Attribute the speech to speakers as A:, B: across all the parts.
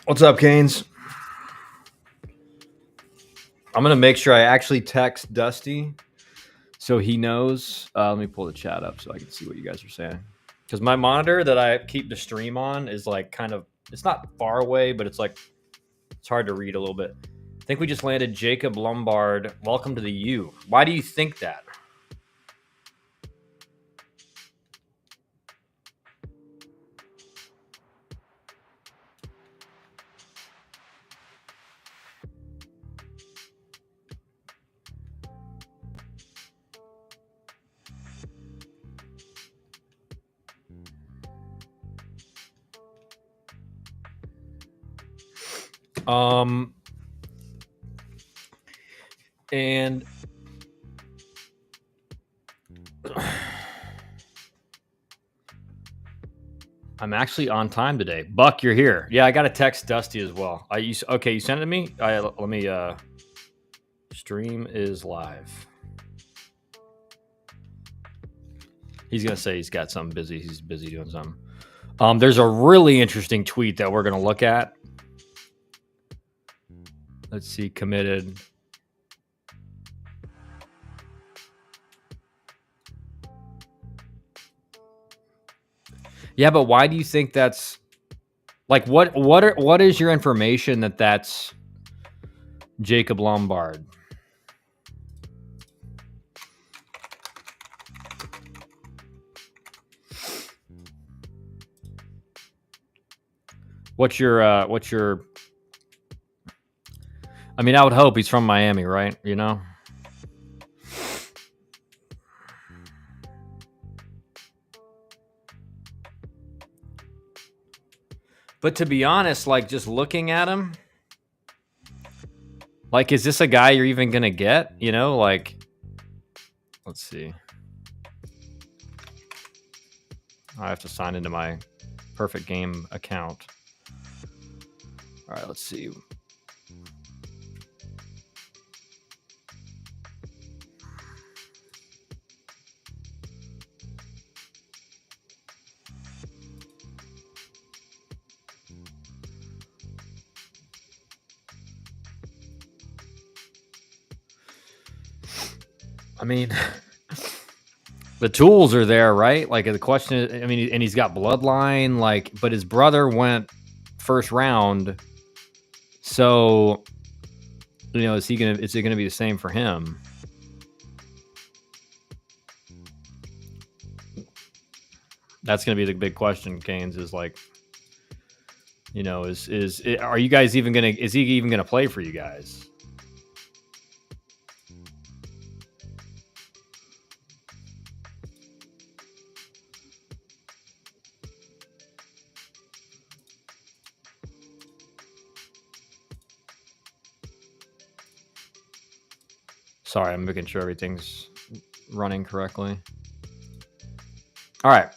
A: What's up, Canes? I'm going to make sure I actually text Dusty so he knows. Let me pull the chat up so I can see what you guys are saying. Because my monitor that I keep the stream on is like kind of, it's not far away, but it's like, it's hard to read a little bit. I think we just landed Jacob Lombard. Welcome to the U. Why do you think that? And I'm actually on time today. Buck, you're here. Yeah, I got to text Dusty as well. Okay, you sent it to me? Let me, stream is live. He's going to say he's got something busy. He's busy doing something. There's a really interesting tweet that we're going to look at. Let's see, committed. Yeah, but why do you think that's like what is your information that that's Jacob Lombard? What's your I mean, I would hope he's from Miami, right? You know? But to be honest, like just looking at him, like, is this a guy you're even going to get? You know, like, let's see. I have to sign into my Perfect Game account. All right, let's see. I mean, the tools are there, right? Like the question is, I mean, and he's got bloodline, like, but his brother went first round. So, you know, is it gonna be the same for him? That's gonna be the big question, Canes, is like, you know, is he even gonna play for you guys? Sorry, I'm making sure everything's running correctly. All right.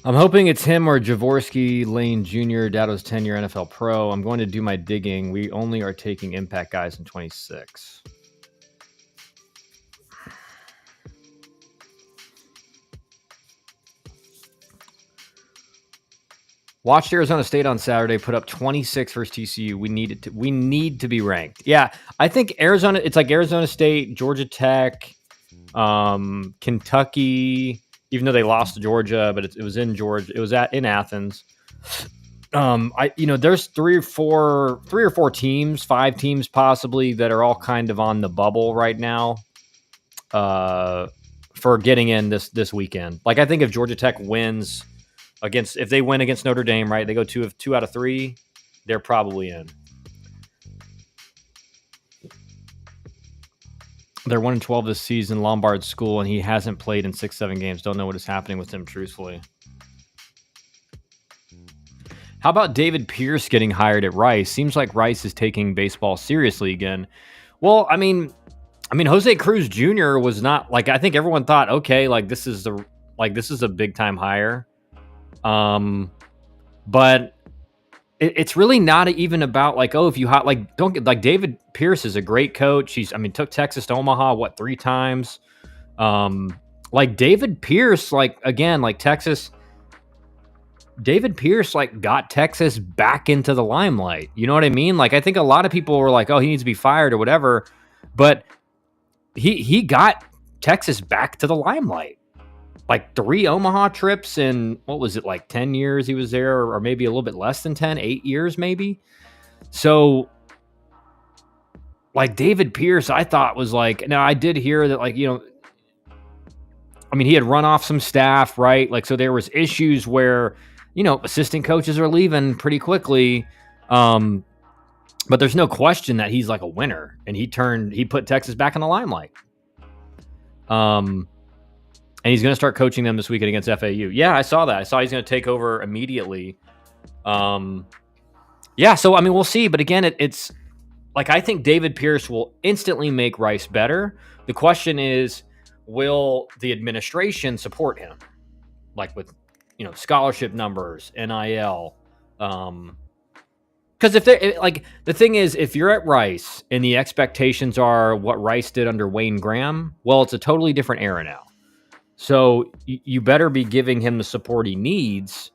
A: I'm hoping it's him or Jaworski Lane Jr., Dado's 10-year NFL pro. I'm going to do my digging. We only are taking impact guys in 26. Watched Arizona State on Saturday, put up 26 versus TCU. We need to be ranked. Yeah, I think Arizona. It's like Arizona State, Georgia Tech, Kentucky. Even though they lost to Georgia, but it was in Georgia. It was in Athens. There's three or four teams, 5 teams possibly that are all kind of on the bubble right now. For getting in this weekend. Like I think if Georgia Tech wins. If they win against Notre Dame, right? They go 2 out of 3. They're probably in. They're 1-12 this season. Lombard's school, and he hasn't played in 6-7 games. Don't know what is happening with him, truthfully. How about David Pierce getting hired at Rice? Seems like Rice is taking baseball seriously again. Well, I mean, Jose Cruz Jr. was not like I think everyone thought. Okay, like this is a big time hire. But it's really not even about like, oh, if you don't get like David Pierce is a great coach. Took Texas to Omaha, 3 times. Like David Pierce, like again, like Texas, David Pierce like got Texas back into the limelight. You know what I mean? Like I think a lot of people were like, "Oh, he needs to be fired or whatever," but he got Texas back to the limelight. Like 3 Omaha trips in what was it, like 10 years he was there, or maybe a little bit less than 10, 8 years maybe. So like David Pierce, I thought was like, now I did hear that like, I mean, he had run off some staff, right? Like, so there was issues where, assistant coaches are leaving pretty quickly. But there's no question that he's like a winner, and he put Texas back in the limelight. And he's going to start coaching them this weekend against FAU. Yeah, I saw that. I saw he's going to take over immediately. Yeah, so I mean, we'll see. But again, it's like I think David Pierce will instantly make Rice better. The question is, will the administration support him, like with scholarship numbers, NIL? Because if they're like, the thing is, if you're at Rice and the expectations are what Rice did under Wayne Graham, well, it's a totally different era now. So you better be giving him the support he needs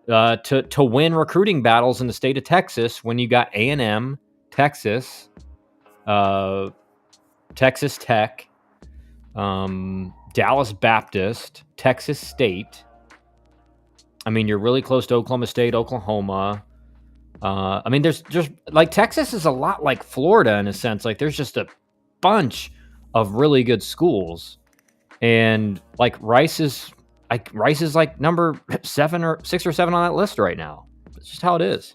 A: to win recruiting battles in the state of Texas when you got A&M, Texas, Texas Tech, Dallas Baptist, Texas State. I mean, you're really close to Oklahoma State, Oklahoma. I mean, there's just like Texas is a lot like Florida in a sense. Like there's just a bunch of really good schools, and like Rice is like number 7 or 6 or 7 on that list right now. It's just how it is.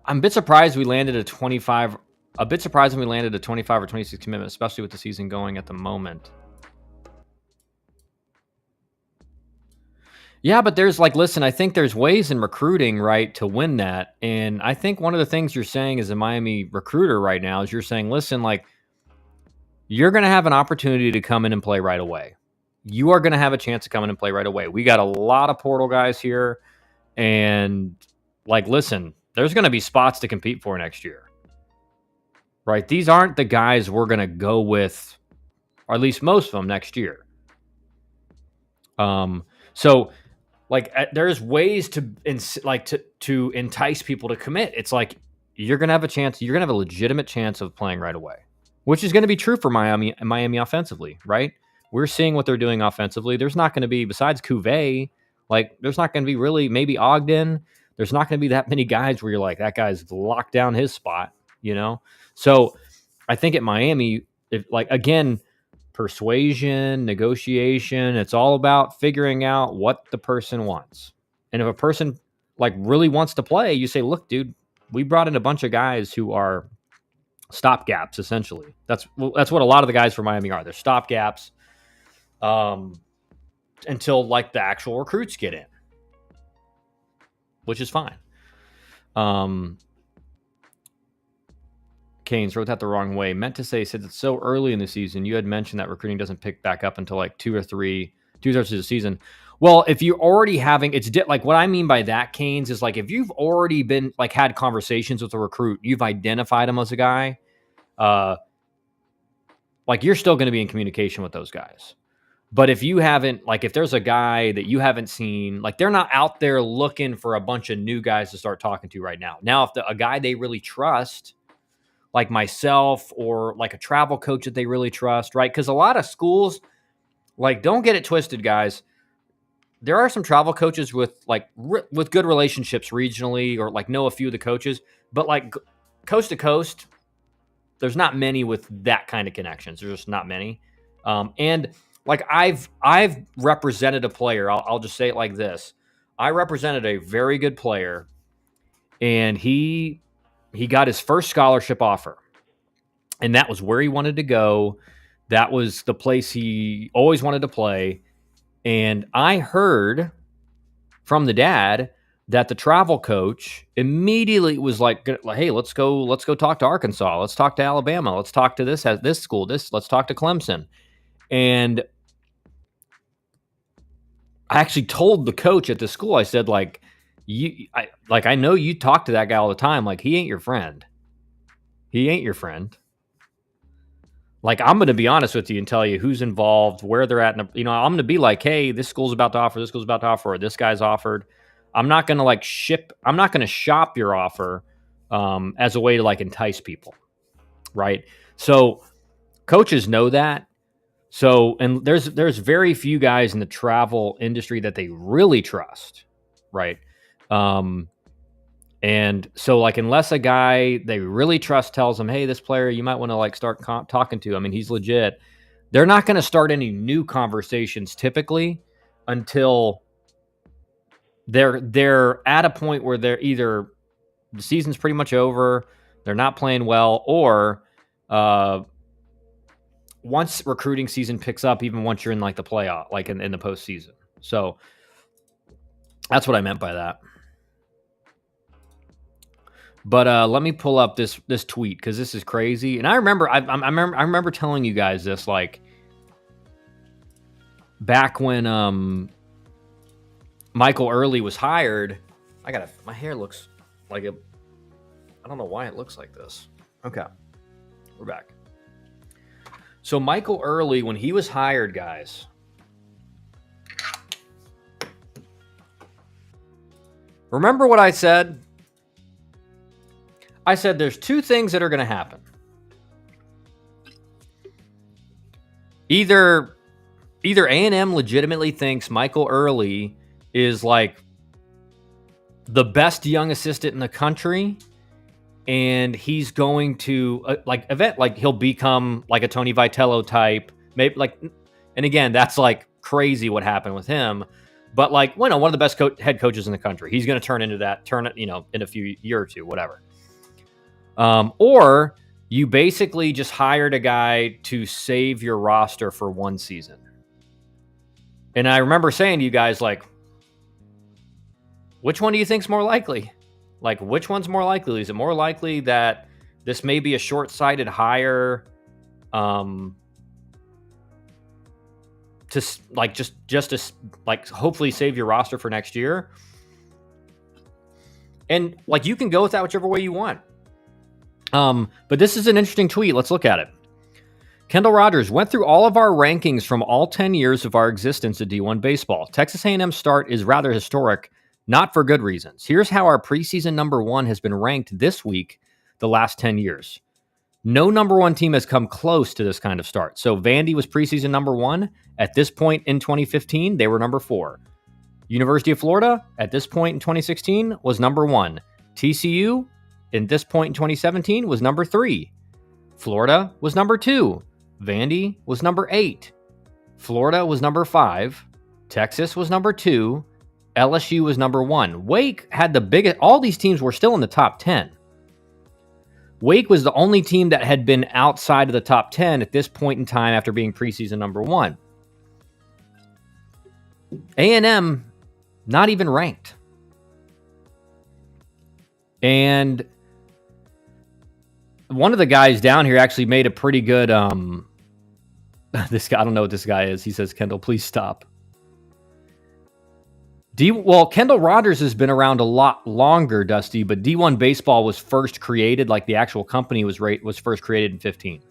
A: I'm a bit surprised we landed a 25. A bit surprised when we landed a 25 or 26 commitment, especially with the season going at the moment. Yeah, but there's like, listen, I think there's ways in recruiting, right, to win that. And I think one of the things you're saying as a Miami recruiter right now is you're saying, listen, like, you're going to have an opportunity to come in and play right away. You are going to have a chance to come in and play right away. We got a lot of portal guys here. And like, listen, there's going to be spots to compete for next year. Right? These aren't the guys we're going to go with, or at least most of them next year. So like there's ways to entice people to commit. It's like you're going to have a chance, you're going to have a legitimate chance of playing right away, which is going to be true for Miami offensively, right? We're seeing what they're doing offensively. There's not going to be, besides Cuvée, like there's not going to be really, maybe Ogden. There's not going to be that many guys where you're like, that guy's locked down his spot, So I think at Miami, if like, again, persuasion, negotiation, it's all about figuring out what the person wants. And if a person like really wants to play, you say, look, dude, we brought in a bunch of guys who are stopgaps, essentially. That's what a lot of the guys for Miami are. They're stopgaps until like the actual recruits get in, which is fine. Keynes wrote that the wrong way. Meant to say, said it's so early in the season. You had mentioned that recruiting doesn't pick back up until like 2 or 3 2/3 of the season. Well, if you're already having, like what I mean by that, Keynes, is like if you've already been like had conversations with a recruit, you've identified him as a guy, like you're still going to be in communication with those guys. But if you haven't, like if there's a guy that you haven't seen, like they're not out there looking for a bunch of new guys to start talking to right now. Now, if a guy they really trust, like myself or like a travel coach that they really trust, right? Because a lot of schools, like, don't get it twisted, guys. There are some travel coaches with like with good relationships regionally, or like know a few of the coaches, but like coast to coast, there's not many with that kind of connections. There's just not many. And like I've represented a player. I'll just say it like this: I represented a very good player, and he got his first scholarship offer, and that was where he wanted to go. That was the place he always wanted to play. And I heard from the dad that the travel coach immediately was like, hey, let's go talk to Arkansas. Let's talk to Alabama. Let's talk to this school. Let's talk to Clemson. And I actually told the coach at the school, I said, like, I know you talk to that guy all the time. Like, he ain't your friend. He ain't your friend. Like, I'm going to be honest with you and tell you who's involved, where they're at. I'm going to be like, hey, this school's about to offer, or this guy's offered. I'm not going to I'm not going to shop your offer as a way to like entice people. Right. So coaches know that. So, and there's very few guys in the travel industry that they really trust. Right. And so, like, unless a guy they really trust tells them, hey, this player, you might want to like start talking to. I mean, he's legit. They're not going to start any new conversations typically until they're at a point where they're either the season's pretty much over, they're not playing well, or once recruiting season picks up, even once you're in like the playoff, like in the postseason. So that's what I meant by that. But let me pull up this tweet because this is crazy. And I remember I remember telling you guys this like back when Michael Early was hired. My hair looks like I don't know why it looks like this. Okay, we're back. So Michael Early, when he was hired, guys, remember what I said? I said there's two things that are going to happen. Either A&M legitimately thinks Michael Early is like the best young assistant in the country, and he's going to he'll become like a Tony Vitello type, maybe like, and again, that's like crazy what happened with him, but like, one of the best head coaches in the country. He's going to turn it, in a few year or two, whatever. Or you basically just hired a guy to save your roster for one season. And I remember saying to you guys, like, which one do you think's more likely? Like, which one's more likely? Is it more likely that this may be a short-sighted hire, to like just to like hopefully save your roster for next year? And like, you can go with that whichever way you want. But this is an interesting tweet. Let's look at it. Kendall Rogers went through all of our rankings from all 10 years of our existence at D1 baseball. Texas A&M's start is rather historic, not for good reasons. Here's how our preseason number one has been ranked this week the last 10 years. No number one team has come close to this kind of start. So Vandy was preseason number one. At this point in 2015, they were number 4. University of Florida, at this point in 2016, was number 1. TCU, in this point in 2017, was number 3. Florida was number 2. Vandy was number 8. Florida was number 5. Texas was number 2. LSU was number 1. Wake had the biggest. All these teams were still in the top 10. Wake was the only team that had been outside of the top 10 at this point in time after being preseason number 1. A&M, not even ranked. And one of the guys down here actually made a pretty good, this guy, I don't know what this guy is. He says, Kendall, please stop. Kendall Rogers has been around a lot longer, Dusty, but D1 baseball was first created, like the actual company was first created in 15.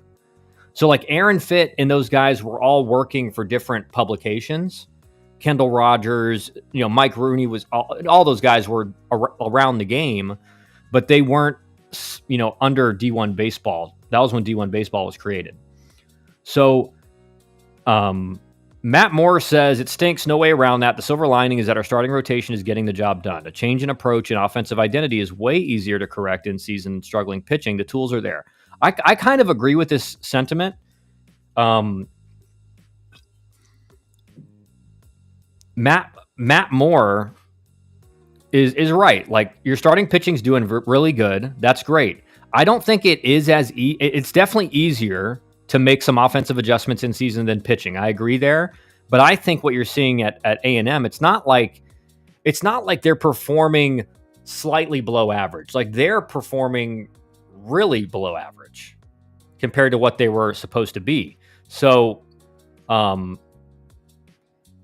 A: So like Aaron Fitt and those guys were all working for different publications. Kendall Rogers, Mike Rooney all those guys were around the game, but they weren't, under D1 baseball. That was when D1 baseball was created. So, Matt Moore says, it stinks, no way around that. The silver lining is that our starting rotation is getting the job done. A change in approach and offensive identity is way easier to correct in season struggling pitching. The tools are there. I kind of agree with this sentiment. Matt Moore is right. Like, your starting pitching's doing really good. That's great. I don't think it is it's definitely easier to make some offensive adjustments in season than pitching. I agree there. But I think what you're seeing at A&M, it's not like they're performing slightly below average. Like, they're performing really below average compared to what they were supposed to be. So,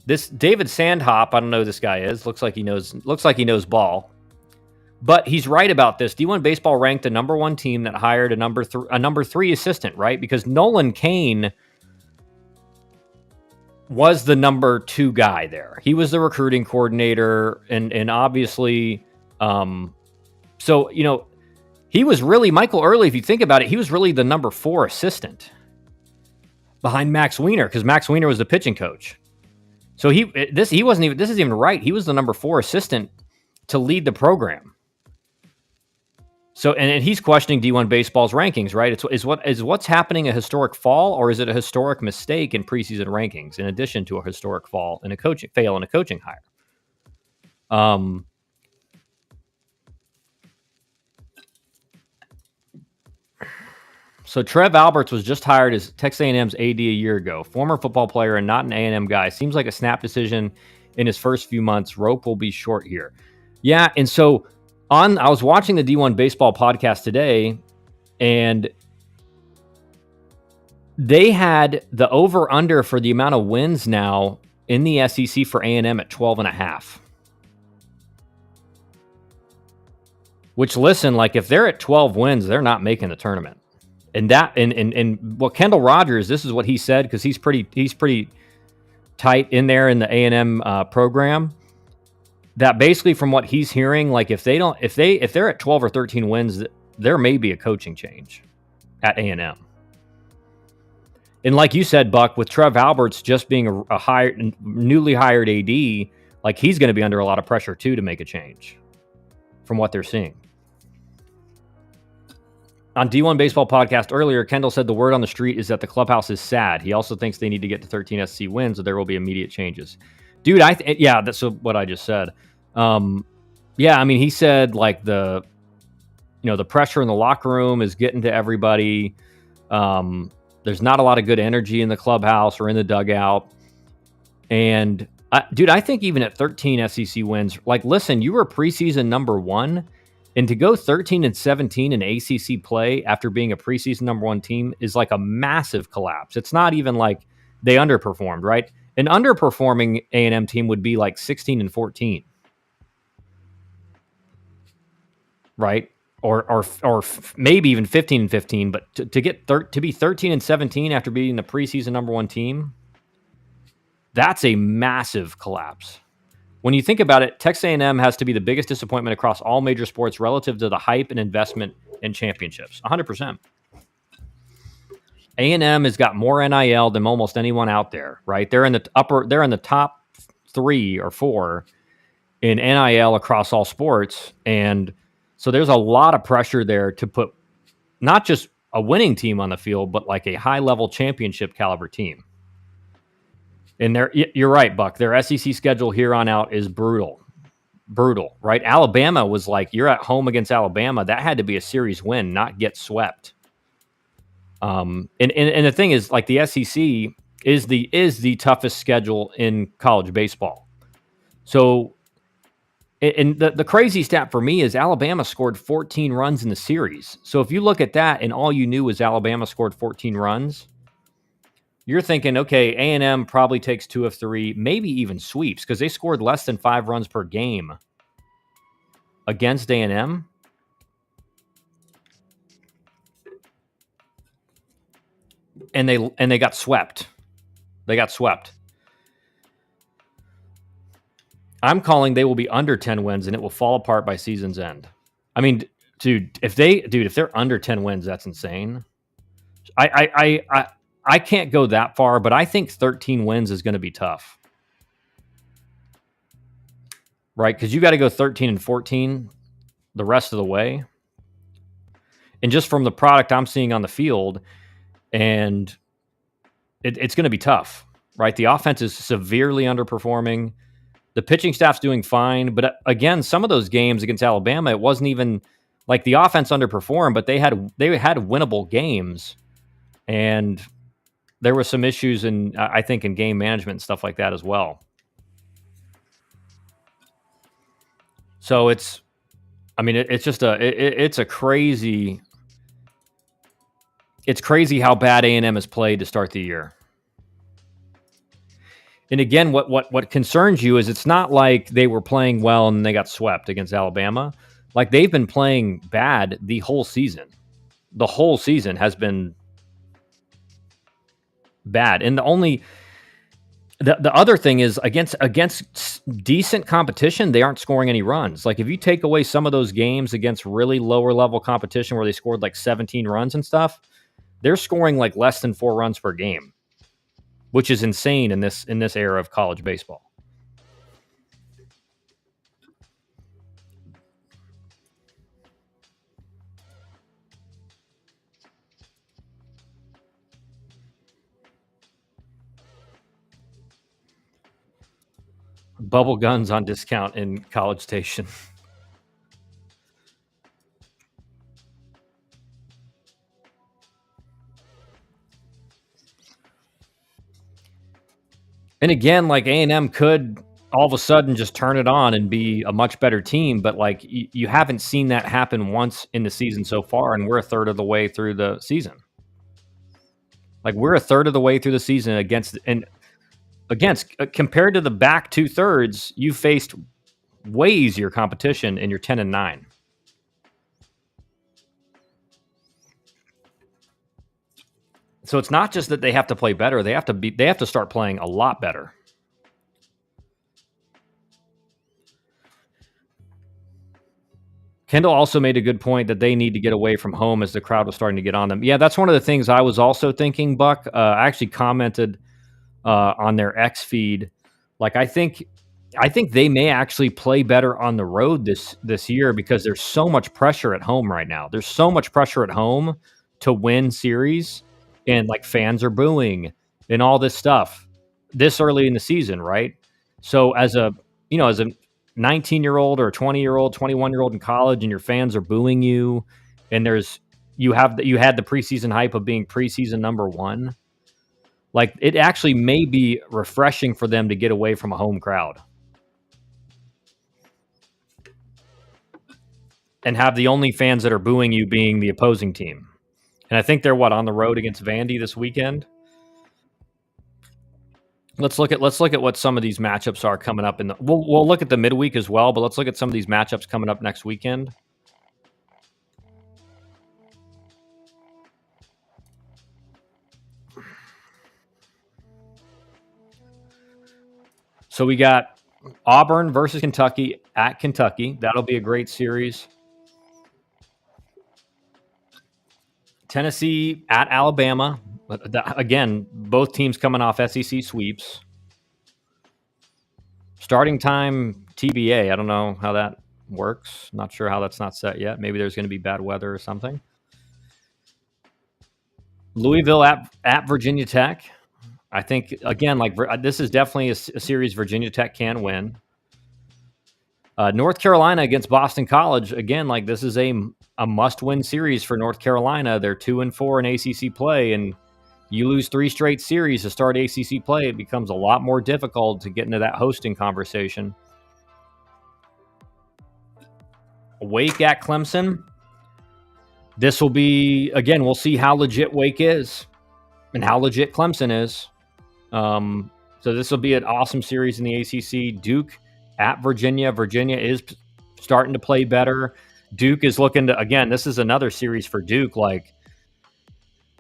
A: this David Sandhop, I don't know who this guy is. Looks like he knows ball. But he's right about this. D1 Baseball ranked the number one team that hired a number three assistant, right? Because Nolan Kane was the number two guy there. He was the recruiting coordinator, and obviously, so he was really Michael Early. If you think about it, he was really the number four assistant behind Max Weiner, because Max Weiner was the pitching coach. So this isn't even right. He was the number four assistant to lead the program. So and he's questioning D1 Baseball's rankings, right? Is what's happening a historic fall, or is it a historic mistake in preseason rankings, in addition to a historic fall in a coaching hire? So Trev Alberts was just hired as Texas A&M's AD a year ago. Former football player and not an A&M guy. Seems like a snap decision in his first few months. Rope will be short here. Yeah, and so I was watching the D1 Baseball podcast today, and they had the over-under for the amount of wins now in the SEC for A&M at 12.5. Which, listen, like if they're at 12 wins, they're not making the tournament. And what Kendall Rogers, this is what he said, because he's pretty tight in there in the A&M program. That basically, from what he's hearing, like if they're at 12 or 13 wins, there may be a coaching change at A&M. And like you said, Buck, with Trev Alberts just being a newly hired AD, like he's going to be under a lot of pressure too to make a change, from what they're seeing. On D1 Baseball podcast earlier, Kendall said the word on the street is that the clubhouse is sad. He also thinks they need to get to 13 SC wins, so there will be immediate changes. Dude, that's what I just said. Yeah, I mean, he said like the pressure in the locker room is getting to everybody. There's not a lot of good energy in the clubhouse or in the dugout. And dude, I think even at 13 SEC wins, like, listen, you were preseason number one. And to go 13-17 in ACC play after being a preseason number one team is like a massive collapse. It's not even like they underperformed, right? An underperforming A&M team would be like 16-14, right? Or maybe even 15-15. But to be 13-17 after being the preseason number one team, that's a massive collapse. When you think about it, Texas A&M has to be the biggest disappointment across all major sports relative to the hype and investment in championships. 100%. A&M has got more NIL than almost anyone out there, right? They're in the top 3 or 4 in NIL across all sports. And so there's a lot of pressure there to put not just a winning team on the field, but like a high-level championship caliber team. And you're right, Buck. Their SEC schedule here on out is brutal, right? Alabama was like, you're at home against Alabama. That had to be a series win, not get swept. And the thing is, like, the SEC is the toughest schedule in college baseball. So, and the crazy stat for me is Alabama scored 14 runs in the series. So if you look at that and all you knew was Alabama scored 14 runs, you're thinking, okay, A&M probably takes 2 of 3, maybe even sweeps, because they scored less than 5 runs per game against A&M. And they got swept. They got swept. I'm calling they will be under 10 wins and it will fall apart by season's end. I mean, if they're under 10 wins, that's insane. I can't go that far, but I think 13 wins is going to be tough. Right? Because you got to go 13-14 the rest of the way. And just from the product I'm seeing on the field, and it's going to be tough, right? The offense is severely underperforming. The pitching staff's doing fine. But again, some of those games against Alabama, it wasn't even like the offense underperformed, but they had winnable games. And there were some issues I think in game management and stuff like that as well. So it's crazy. It's crazy how bad A&M has played to start the year. And again, what concerns you is it's not like they were playing well and they got swept against Alabama. Like they've been playing bad the whole season. The whole season has been bad. And the other thing is against decent competition, they aren't scoring any runs. Like if you take away some of those games against really lower level competition where they scored like 17 runs and stuff, they're scoring like less than 4 runs per game, which is insane in this era of college baseball. Bubble guns on discount in College Station. And again, like A&M could all of a sudden just turn it on and be a much better team, but like you haven't seen that happen once in the season so far, and we're a third of the way through the season. Like we're a third of the way through the season against compared to the back 2/3, you faced way easier competition, and you're 10-9. So it's not just that they have to play better; they have to start playing a lot better. Kendall also made a good point that they need to get away from home as the crowd was starting to get on them. Yeah, that's one of the things I was also thinking, Buck. I actually commented on their X feed. Like I think they may actually play better on the road this year because there's so much pressure at home right now. There's so much pressure at home to win series, and like fans are booing and all this stuff this early in the season, right? So as a 19-year-old or a 20-year-old, 21-year-old in college, and your fans are booing you, and you had the preseason hype of being preseason number one. Like it actually may be refreshing for them to get away from a home crowd and have the only fans that are booing you being the opposing team. And I think they're on the road against Vandy this weekend. Let's look at what some of these matchups are coming up we'll look at the midweek as well, but let's look at some of these matchups coming up next weekend. So we got Auburn versus Kentucky at Kentucky. That'll be a great series. Tennessee at Alabama. Again, both teams coming off SEC sweeps. Starting time TBA. I don't know how that works. Not sure how that's not set yet. Maybe there's going to be bad weather or something. Louisville at Virginia Tech. I think, again, like this is definitely a series Virginia Tech can win. North Carolina against Boston College. Again, like this is a must-win series for North Carolina. They're 2-4 in ACC play, and you lose 3 straight series to start ACC play, it becomes a lot more difficult to get into that hosting conversation. Wake at Clemson. This will be, again, we'll see how legit Wake is and how legit Clemson is. So this will be an awesome series in the ACC. Duke at Virginia. Virginia is starting to play better. Duke is looking to, again, this is another series for Duke, like,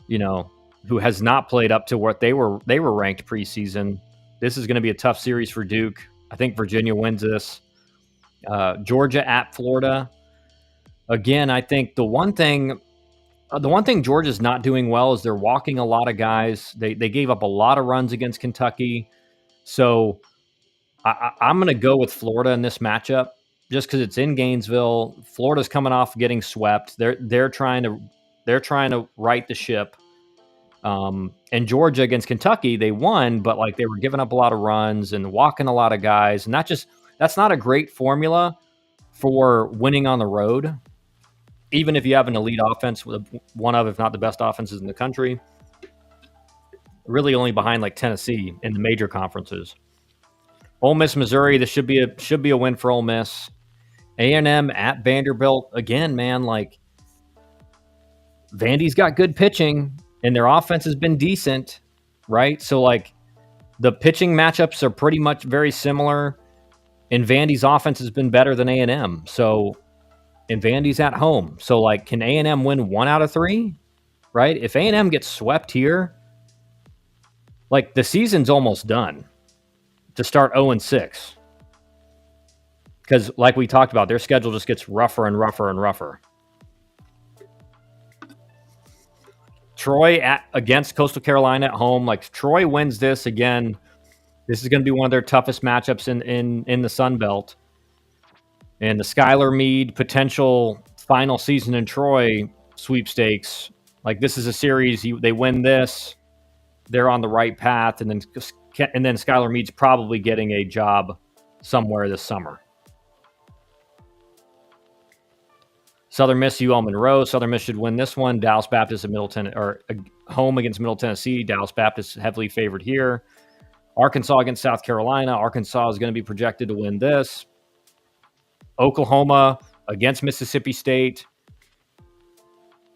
A: who has not played up to what they were ranked preseason. This is going to be a tough series for Duke. I think Virginia wins this. Georgia at Florida. Again, I think the one thing Georgia's not doing well is they're walking a lot of guys. They gave up a lot of runs against Kentucky. So I'm going to go with Florida in this matchup just because it's in Gainesville. Florida's coming off getting swept. They're trying to right the ship. And Georgia against Kentucky, they won, but like they were giving up a lot of runs and walking a lot of guys. And that's not a great formula for winning on the road. Even if you have an elite offense, with one of, if not the best offenses in the country, really only behind like Tennessee in the major conferences. Ole Miss, Missouri, this should be a win for Ole Miss. A&M at Vanderbilt. Again, man, like Vandy's got good pitching and their offense has been decent, right? So like the pitching matchups are pretty much very similar, and Vandy's offense has been better than A&M. So and Vandy's at home. So, like, can A&M win 1 out of 3? Right? If A&M gets swept here, like, the season's almost done to start 0-6. Because, like we talked about, their schedule just gets rougher and rougher and rougher. Troy against Coastal Carolina at home. Like, Troy wins this again. This is going to be one of their toughest matchups in the Sun Belt. And the Skylar Meade potential final season in Troy sweepstakes. Like, this is a series. They win this, they're on the right path, and then Skylar Meade's probably getting a job somewhere this summer. Southern Miss, UL Monroe. Southern Miss should win this one. Dallas Baptist at home against Middle Tennessee. Dallas Baptist heavily favored here. Arkansas against South Carolina. Arkansas is going to be projected to win this. Oklahoma against Mississippi State.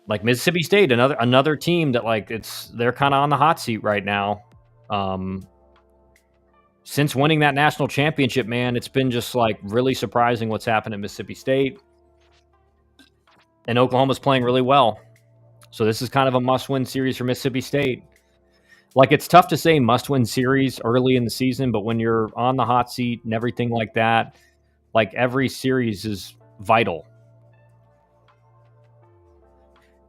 A: Like, Mississippi State, another team that, like, they're kind of on the hot seat right now. Since winning that national championship, man, it's been just, like, really surprising what's happened at Mississippi State. And Oklahoma's playing really well. So this is kind of a must-win series for Mississippi State. Like, it's tough to say must-win series early in the season, but when you're on the hot seat and everything like that, like, every series is vital.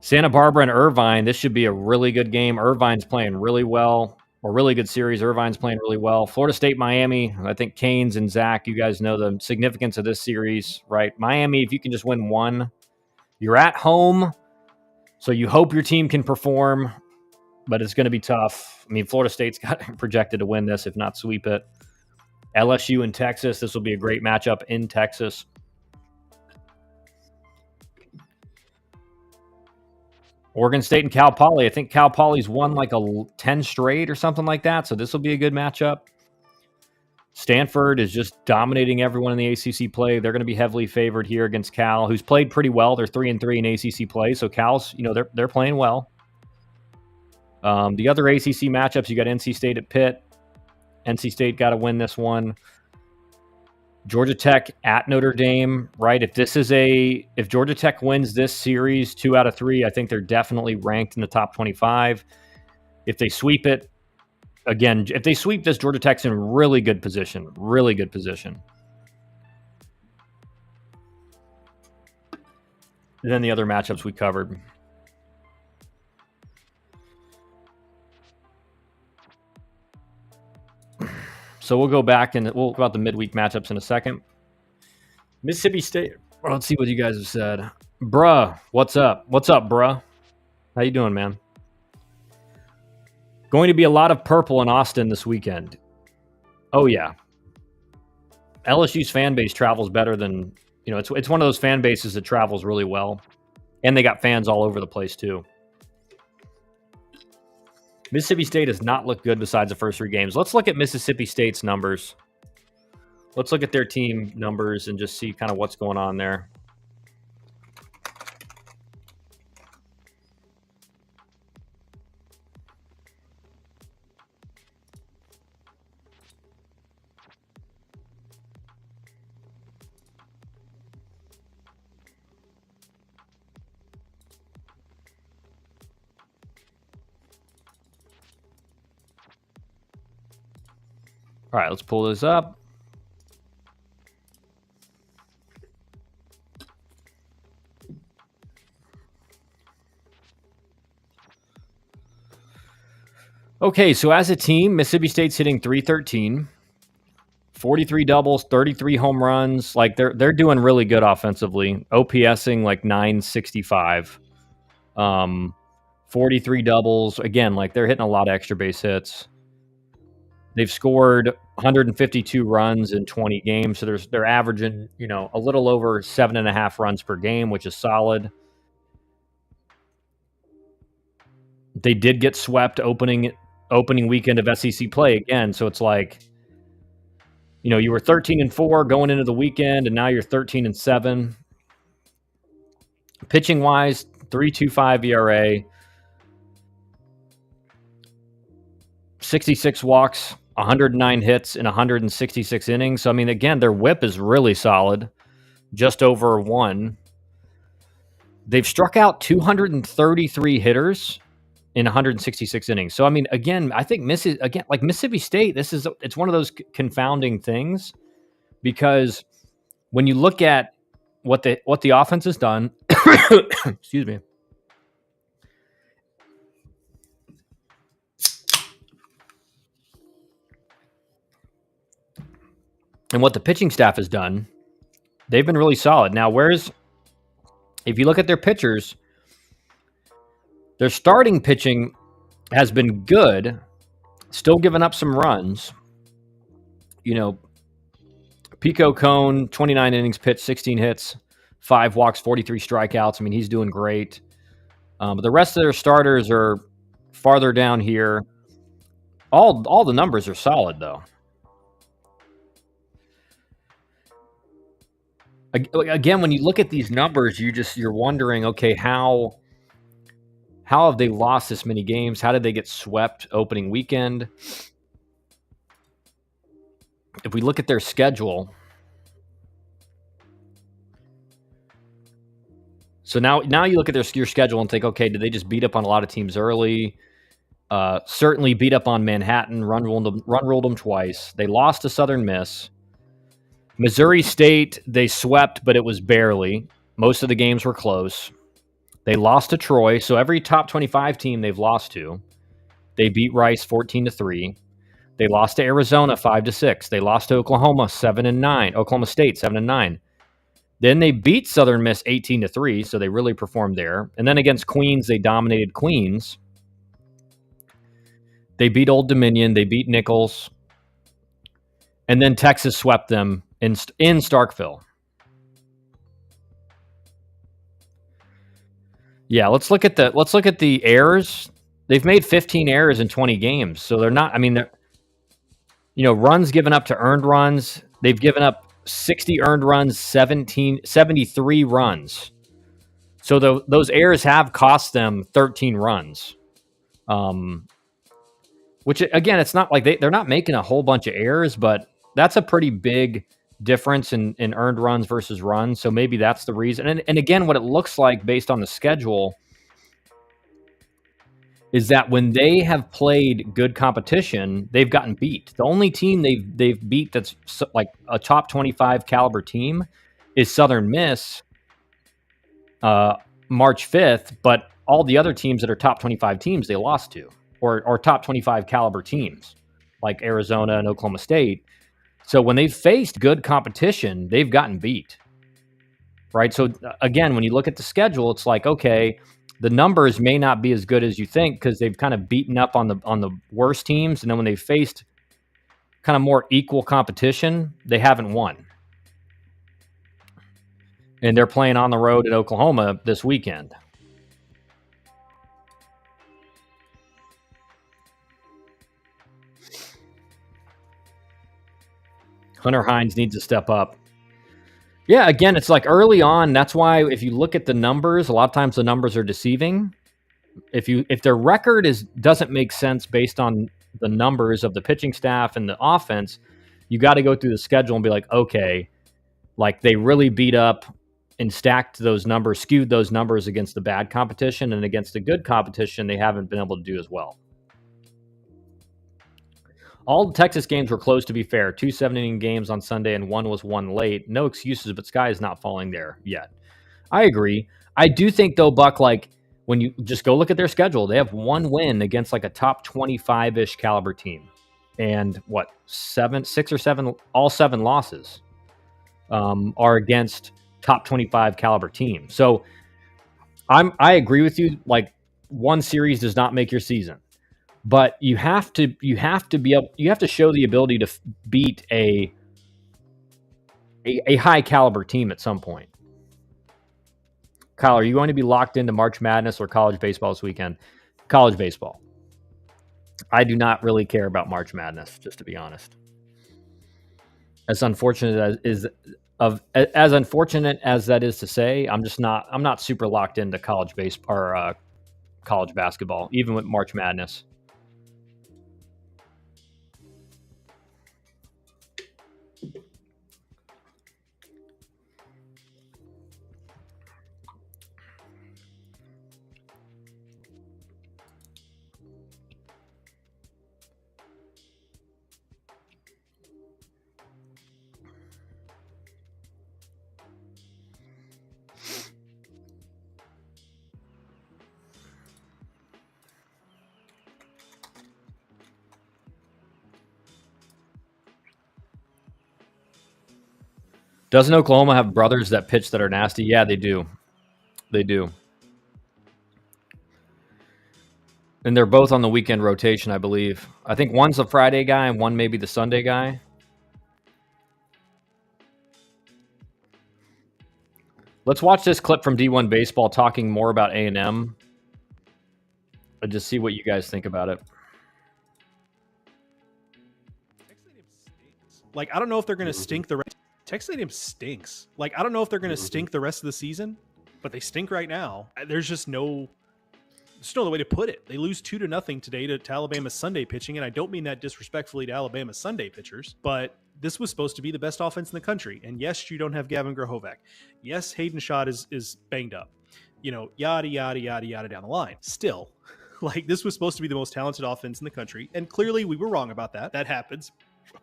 A: Santa Barbara and Irvine, this should be a really good game. Irvine's playing really well, or really good series. Irvine's playing really well. Florida State, Miami, I think Canes and Zach, you guys know the significance of this series, right? Miami, if you can just win one, you're at home, so you hope your team can perform, but it's going to be tough. I mean, Florida State's got projected to win this, if not sweep it. LSU and Texas, this will be a great matchup in Texas. Oregon State and Cal Poly. I think Cal Poly's won like 10 straight or something like that, so this will be a good matchup. Stanford is just dominating everyone in the ACC play. They're going to be heavily favored here against Cal, who's played pretty well. They're 3-3 in ACC play, so Cal's, they're playing well. The other ACC matchups, you got NC State at Pitt. NC State got to win this one. Georgia Tech at Notre Dame, right? If Georgia Tech wins this series 2 out of 3, I think they're definitely ranked in the top 25. If they sweep it, again, if they sweep this, Georgia Tech's in really good position. Really good position. And then the other matchups we covered. So we'll go back and we'll talk about the midweek matchups in a second. Mississippi State. Well, let's see what you guys have said. Bruh, what's up? What's up, bruh? How you doing, man? Going to be a lot of purple in Austin this weekend. Oh, yeah. LSU's fan base travels better than, it's one of those fan bases that travels really well. And they got fans all over the place, too. Mississippi State has not looked good besides the first 3 games. Let's look at Mississippi State's numbers. Let's look at their team numbers and just see kind of what's going on there. All right, let's pull this up. Okay, so as a team, Mississippi State's hitting .313, 43 doubles, 33 home runs. Like, they're doing really good offensively. OPSing like .965. 43 doubles. Again, like, they're hitting a lot of extra base hits. They've scored 152 runs in 20 games, so they're averaging, a little over 7.5 runs per game, which is solid. They did get swept opening weekend of SEC play again, so it's like, you were 13-4 going into the weekend, and now you're 13-7. Pitching wise, 3.25 ERA, 66 walks, 109 hits in 166 innings. So, I mean, again, their whip is really solid, just over 1. They've struck out 233 hitters in 166 innings. So I mean, again, I think Mississippi State, it's one of those confounding things, because when you look at what the offense has done, excuse me, and what the pitching staff has done, they've been really solid. Now, if you look at their pitchers, their starting pitching has been good, still giving up some runs. You know, Pico Cone, 29 innings pitched, 16 hits, 5 walks, 43 strikeouts. I mean, he's doing great. But the rest of their starters are farther down here. All the numbers are solid, though. Again, when you look at these numbers, you're wondering, okay, how have they lost this many games? How did they get swept opening weekend? If we look at their schedule, so now you look at your schedule and think, okay, did they just beat up on a lot of teams early? Certainly beat up on Manhattan, run ruled them twice. They lost to Southern Miss. Missouri State, they swept, but it was barely. Most of the games were close. They lost to Troy, so every top 25 team they've lost to. They beat Rice 14-3. They lost to Arizona 5-6. They lost to Oklahoma 7-9. Oklahoma State 7-9. Then they beat Southern Miss 18-3, so they really performed there. And then against Queens, they dominated Queens. They beat Old Dominion. They beat Nichols. And then Texas swept them in Starkville. Yeah, let's look at the errors. They've made 15 errors in 20 games, so they're not. I mean, runs given up to earned runs. They've given up 60 earned runs, 73 runs. So those errors have cost them 13 runs. Which again, it's not like they're not making a whole bunch of errors, but that's a pretty big difference in earned runs versus runs. So maybe that's the reason. And again, what it looks like based on the schedule is that when they have played good competition, they've gotten beat. The only team they've beat that's like a top 25 caliber team is Southern Miss, March 5th, but all the other teams that are top 25 teams they lost to, or top 25 caliber teams like Arizona and Oklahoma State. So when they've faced good competition, they've gotten beat, right? So again, when you look at the schedule, it's like, okay, the numbers may not be as good as you think because they've kind of beaten up on the worst teams, and then when they faced kind of more equal competition, they haven't won. And they're playing on the road at Oklahoma this weekend. Hunter Hines needs to step up. Yeah, again, it's like early on. That's why if you look at the numbers, a lot of times the numbers are deceiving. If their record doesn't make sense based on the numbers of the pitching staff and the offense, you got to go through the schedule and be like, okay, like they really beat up and stacked those numbers, skewed those numbers against the bad competition, and against the good competition, they haven't been able to do as well. All the Texas games were close, to be fair. 2 7-inning games on Sunday, and one was won late. No excuses, but sky is not falling there yet. I agree. I do think, though, Buck, like when you just go look at their schedule, they have one win against like a top 25-ish caliber team. And what, 6 or 7, all 7 losses are against top 25 caliber teams. So I agree with you. Like, one series does not make your season. But you have to show the ability to beat a high caliber team at some point. Kyle, are you going to be locked into March Madness or college baseball this weekend? College baseball. I do not really care about March Madness, just to be honest. As unfortunate as that is to say, I'm not super locked into college baseball or college basketball, even with March Madness. Doesn't Oklahoma have brothers that pitch that are nasty? Yeah, they do. They do. And they're both on the weekend rotation, I believe. I think one's a Friday guy and one maybe the Sunday guy. Let's watch this clip from D1 Baseball talking more about A&M and just see what you guys think about it.
B: Like, I don't know if they're going to stink the rest. Texas A&M stinks. Like, I don't know if they're going to stink the rest of the season, but they stink right now. There's no other way to put it. They lose 2-0 today to Alabama's Sunday pitching, and I don't mean that disrespectfully to Alabama's Sunday pitchers, but this was supposed to be the best offense in the country. And yes, you don't have Gavin Grahovac. Yes, Hayden Schott is banged up. You know, yada, yada, yada, yada down the line. Still, like, this was supposed to be the most talented offense in the country, and clearly we were wrong about that. That happens,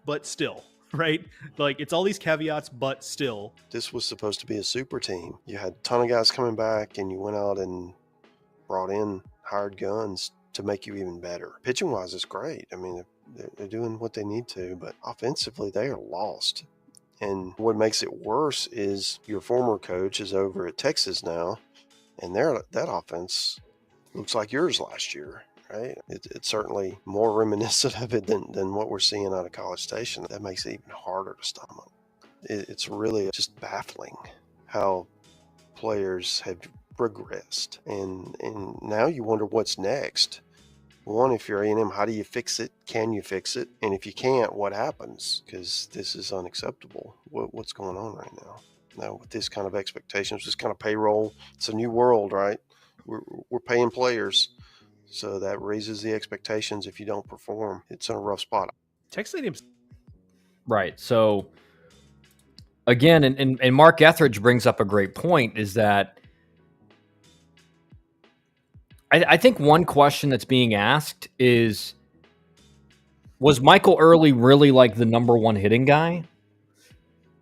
B: but still. Right? Like, it's all these caveats, but still.
C: This was supposed to be a super team. You had a ton of guys coming back, and you went out and brought in hired guns to make you even better. Pitching-wise, it's great. I mean, they're doing what they need to, but offensively, they are lost. And what makes it worse is your former coach is over at Texas now, and that offense looks like yours last year. Right? It's certainly more reminiscent of it than what we're seeing out of College Station. That makes it even harder to stomach. It's really just baffling how players have regressed. And now you wonder what's next. One, if you're A&M, how do you fix it? Can you fix it? And if you can't, what happens? Because this is unacceptable. What's going on right now? Now, with this kind of expectations, this kind of payroll, it's a new world, right? We're paying players. So that raises the expectations. If you don't perform, it's in a rough spot.
B: Texas A&M.
A: Right. So, again, and Mark Etheridge brings up a great point, is that I think one question that's being asked is, was Michael Early really like the number one hitting guy?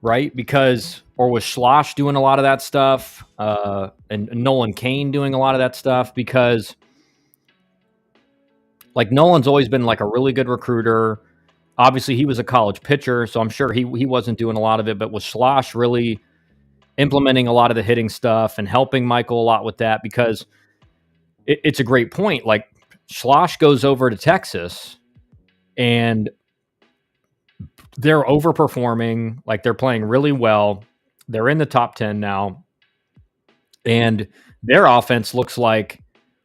A: Right? Or was Schloss doing a lot of that stuff? And Nolan Cain doing a lot of that stuff? Because, like, Nolan's always been like a really good recruiter. Obviously, he was a college pitcher, so I'm sure he wasn't doing a lot of it. But was Schloss really implementing a lot of the hitting stuff and helping Michael a lot with that? Because it's a great point. Like, Schloss goes over to Texas, and they're overperforming. Like, they're playing really well. They're in the top 10 now. And their offense looks like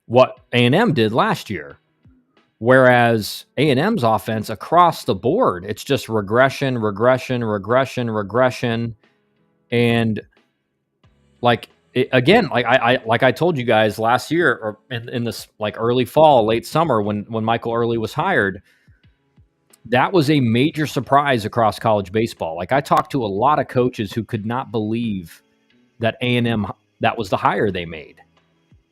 A: what A&M did last year. Whereas A&M's offense across the board, it's just regression. And like, again, like I told you guys last year, or in this like early fall, late summer, when Michael Early was hired, that was a major surprise across college baseball. Like, I talked to a lot of coaches who could not believe that A&M, that was the hire they made.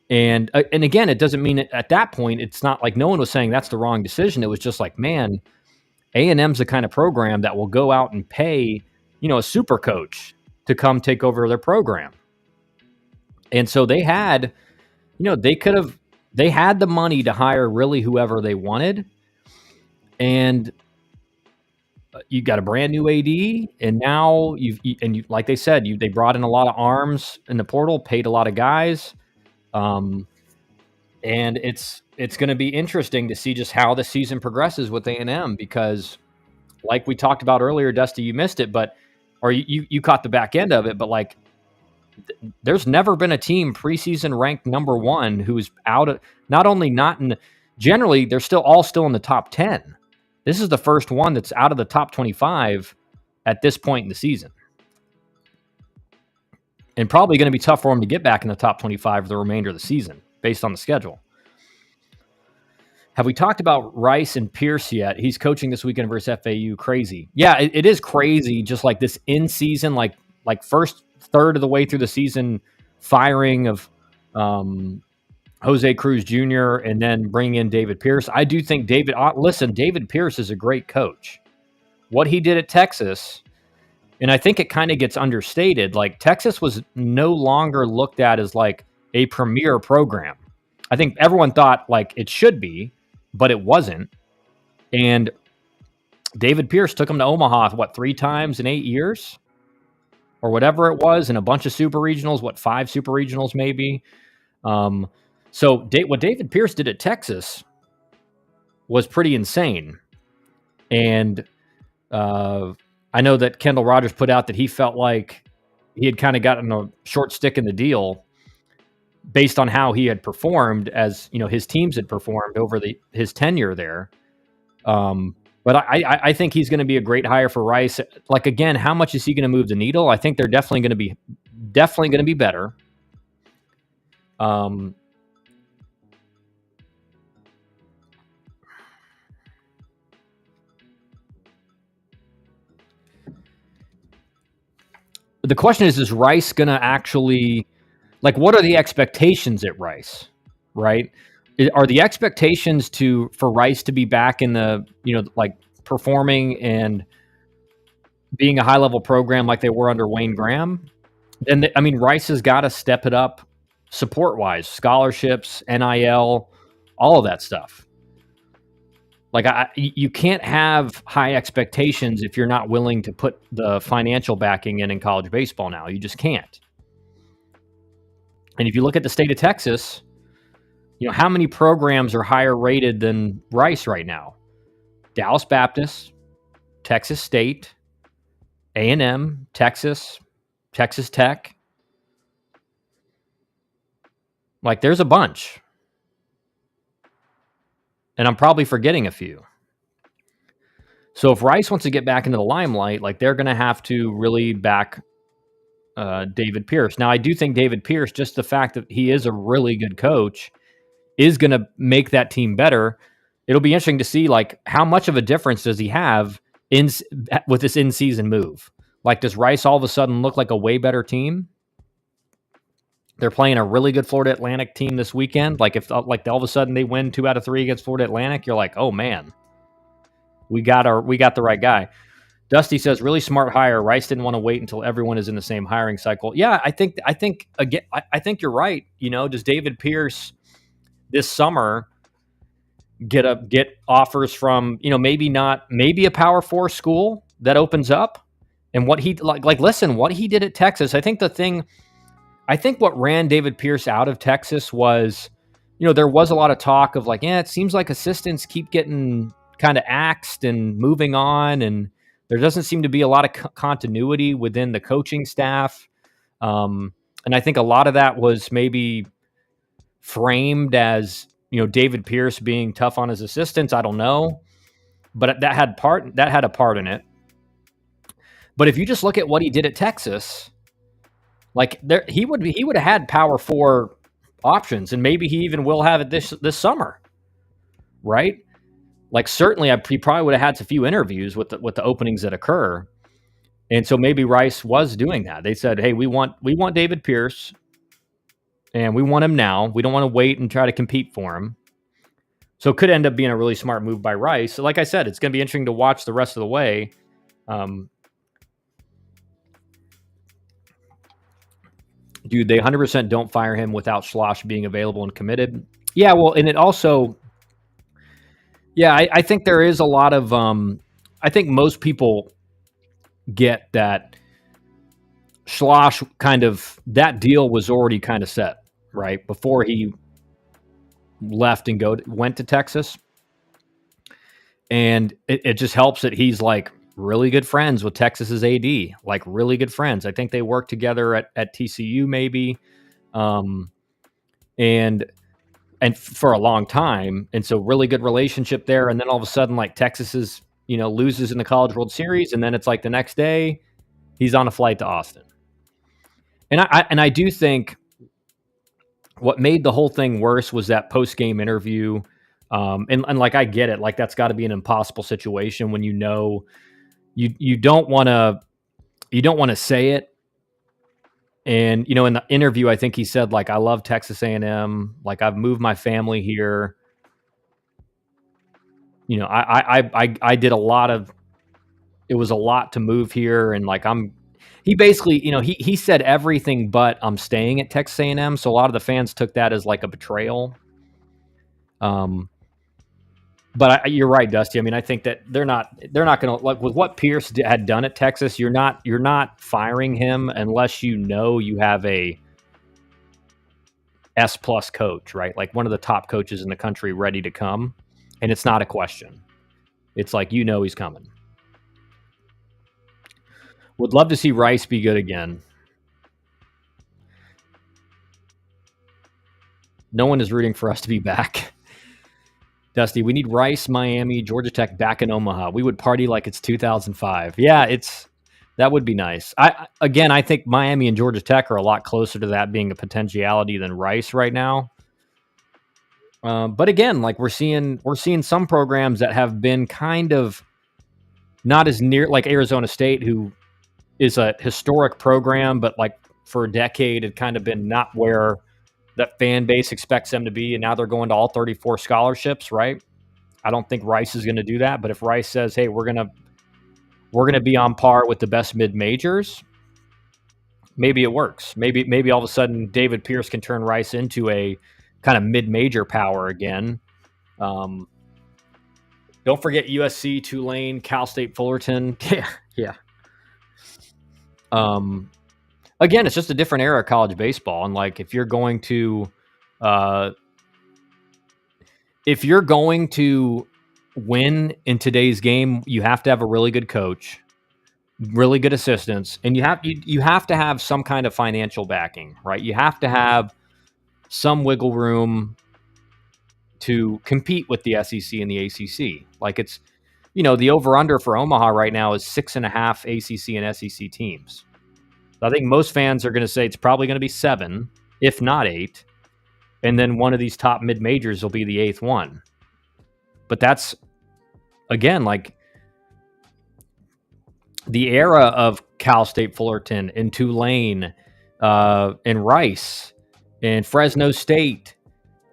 A: And again, it doesn't mean at that point, it's not like no one was saying that's the wrong decision. It was just like, man, A&M's the kind of program that will go out and pay, a super coach to come take over their program. And so they had, they had the money to hire really whoever they wanted. And you got a brand new AD, and now like they said, they brought in a lot of arms in the portal, paid a lot of guys. And it's going to be interesting to see just how the season progresses with A&M, because like we talked about earlier, Dusty, you missed it, or you caught the back end of it, but like, there's never been a team preseason ranked number one who's out of, generally they're still in the top 10. This is the first one that's out of the top 25 at this point in the season. And probably going to be tough for them to get back in the top 25 for the remainder of the season, based on the schedule. Have we talked about Rice and Pierce yet? He's coaching this weekend versus FAU. Crazy. Yeah, it is crazy. Just like this in-season, like first third of the way through the season, firing of Jose Cruz Jr. and then bring in David Pierce. I do think David Pierce is a great coach. What he did at Texas, and I think it kind of gets understated, like Texas was no longer looked at as like a premier program. I think everyone thought like it should be, but it wasn't. And David Pierce took him to Omaha, 3 times in 8 years? or whatever it was, and a bunch of super regionals, 5 super regionals maybe. So what David Pierce did at Texas was pretty insane. And I know that Kendall Rogers put out that he felt like he had kind of gotten a short stick in the deal based on how he had performed, as his teams had performed over his tenure there. But I think he's going to be a great hire for Rice. Like, again, how much is he going to move the needle? I think they're definitely going to be better. The question is Rice going to actually, like, what are the expectations at Rice, right? Are the expectations for Rice to be back in the, like, performing and being a high-level program like they were under Wayne Graham? And Rice has got to step it up support-wise, scholarships, NIL, all of that stuff. Like, you can't have high expectations if you're not willing to put the financial backing in college baseball now. You just can't. And if you look at the state of Texas, how many programs are higher rated than Rice right now? Dallas Baptist, Texas State, A&M, Texas Tech. Like, there's a bunch. And I'm probably forgetting a few. So if Rice wants to get back into the limelight, like, they're going to have to really back David Pierce. Now, I do think David Pierce, just the fact that he is a really good coach, is going to make that team better. It'll be interesting to see, like, how much of a difference does he have with this in-season move? Like, does Rice all of a sudden look like a way better team? They're playing a really good Florida Atlantic team this weekend. Like, if all of a sudden they win 2 out of 3 against Florida Atlantic, you're like, oh man, we got the right guy. Dusty says, really smart hire. Rice didn't want to wait until everyone is in the same hiring cycle. Yeah, I think again, I think you're right. Does David Pierce this summer get offers from, maybe a Power 4 school that opens up? And what he listen, what he did at Texas, I think what ran David Pierce out of Texas was, there was a lot of talk of like, it seems like assistants keep getting kind of axed and moving on, and there doesn't seem to be a lot of continuity within the coaching staff. And I think a lot of that was maybe framed as, David Pierce being tough on his assistants. I don't know, but that had a part in it. But if you just look at what he did at Texas, like, he would have had Power 4 options, and maybe he even will have it this summer, right? Like, certainly he probably would have had a few interviews with the openings that occur. And so maybe Rice was doing that. They said, hey, we want David Pierce, and we want him now. We don't want to wait and try to compete for him. So it could end up being a really smart move by Rice. So like I said, it's going to be interesting to watch the rest of the way. Dude, they 100% don't fire him without Schloss being available and committed. Yeah, well, and it also... Yeah, I think there is a lot of... I think most people get that Schloss that deal was already kind of set, right? Before he left and went to Texas. And it just helps that he's, like, really good friends with Texas's AD, like, really good friends. I think they worked together at TCU maybe. And for a long time. And so really good relationship there. And then all of a sudden, like, Texas is, loses in the College World Series. And then it's like the next day he's on a flight to Austin. And I do think what made the whole thing worse was that post-game interview. And like, I get it. Like, that's got to be an impossible situation when you don't want to say it. And, in the interview, I think he said, like, I love Texas A&M. Like, I've moved my family here. I did a lot of, it was a lot to move here. And, like, he basically, he said everything but I'm staying at Texas A&M. So a lot of the fans took that as, like, a betrayal. But you're right, Dusty. I mean, I think that they're not going to, like, with what Pierce had done at Texas. You're not firing him unless you know you have a S+ coach, right? Like one of the top coaches in the country ready to come, and it's not a question. It's like, he's coming. Would love to see Rice be good again. No one is rooting for us to be back. Dusty, we need Rice, Miami, Georgia Tech back in Omaha. We would party like it's 2005. Yeah, that would be nice. I think Miami and Georgia Tech are a lot closer to that being a potentiality than Rice right now. But again, like we're seeing some programs that have been kind of not as near, like Arizona State, who is a historic program, but like for a decade had kind of been not where that fan base expects them to be, and now they're going to all 34 scholarships, right? I don't think Rice is going to do that, but if Rice says, "Hey, we're gonna be on par with the best mid majors," maybe it works. Maybe all of a sudden David Pierce can turn Rice into a kind of mid major power again. Don't forget USC, Tulane, Cal State, Fullerton. Yeah. Again, it's just a different era of college baseball. And like, if you're going to win in today's game, you have to have a really good coach, really good assistants, and you have to have some kind of financial backing, right? You have to have some wiggle room to compete with the SEC and the ACC. Like it's, the over-under for Omaha right now is 6.5 ACC and SEC teams. I think most fans are going to say it's probably going to be 7, if not 8. And then one of these top mid-majors will be the 8th one. But that's, again, like the era of Cal State Fullerton and Tulane and Rice and Fresno State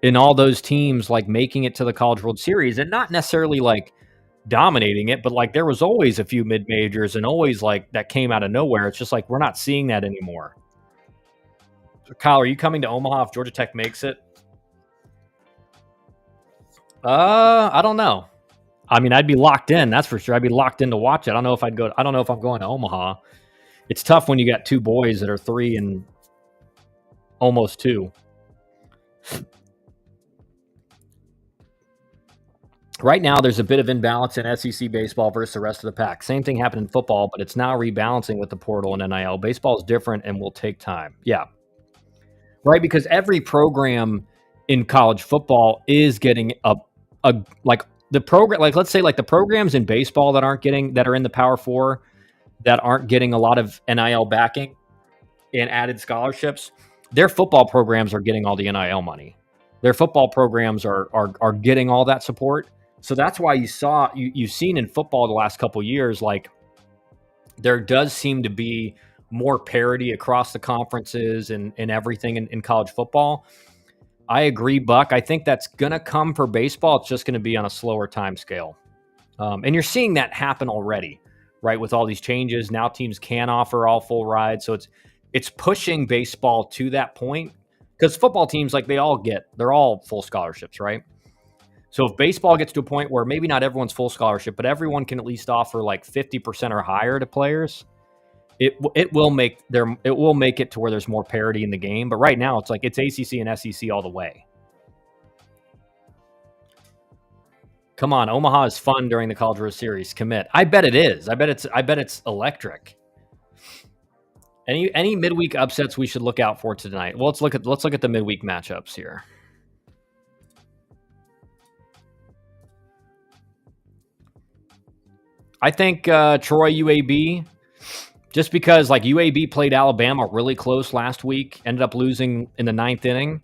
A: and all those teams like making it to the College World Series, and not necessarily like dominating it, but like there was always a few mid-majors and always like that came out of nowhere. It's just like we're not seeing that anymore. So Kyle, are you coming to Omaha if Georgia Tech makes it? I don't know. I mean, I'd be locked in, that's for sure. I'd be locked in to watch it. I don't know if I'm going to Omaha. It's tough when you got 2 boys that are 3 and almost 2. Right now, there's a bit of imbalance in SEC baseball versus the rest of the pack. Same thing happened in football, but it's now rebalancing with the portal and NIL. Baseball is different and will take time. Yeah. Right, because every program in college football is getting a like the program, like let's say like the programs in baseball that are in the Power 4 that aren't getting a lot of NIL backing and added scholarships, their football programs are getting all the NIL money. Their football programs are getting all that support. So that's why you've seen in football the last couple of years, like there does seem to be more parity across the conferences and everything in college football. I agree, Buck. I think that's going to come for baseball. It's just going to be on a slower time scale. And you're seeing that happen already, right? With all these changes, now teams can offer all full rides. So it's pushing baseball to that point, because football teams, like they're all full scholarships, right? So if baseball gets to a point where maybe not everyone's full scholarship, but everyone can at least offer like 50% or higher to players, it will make it to where there's more parity in the game. But right now it's like it's ACC and SEC all the way. Come on, Omaha is fun during the College World Series. Commit. I bet it is. I bet it's electric. Any midweek upsets we should look out for tonight? Well, let's look at the midweek matchups here. I think Troy UAB, just because like UAB played Alabama really close last week, ended up losing in the 9th inning,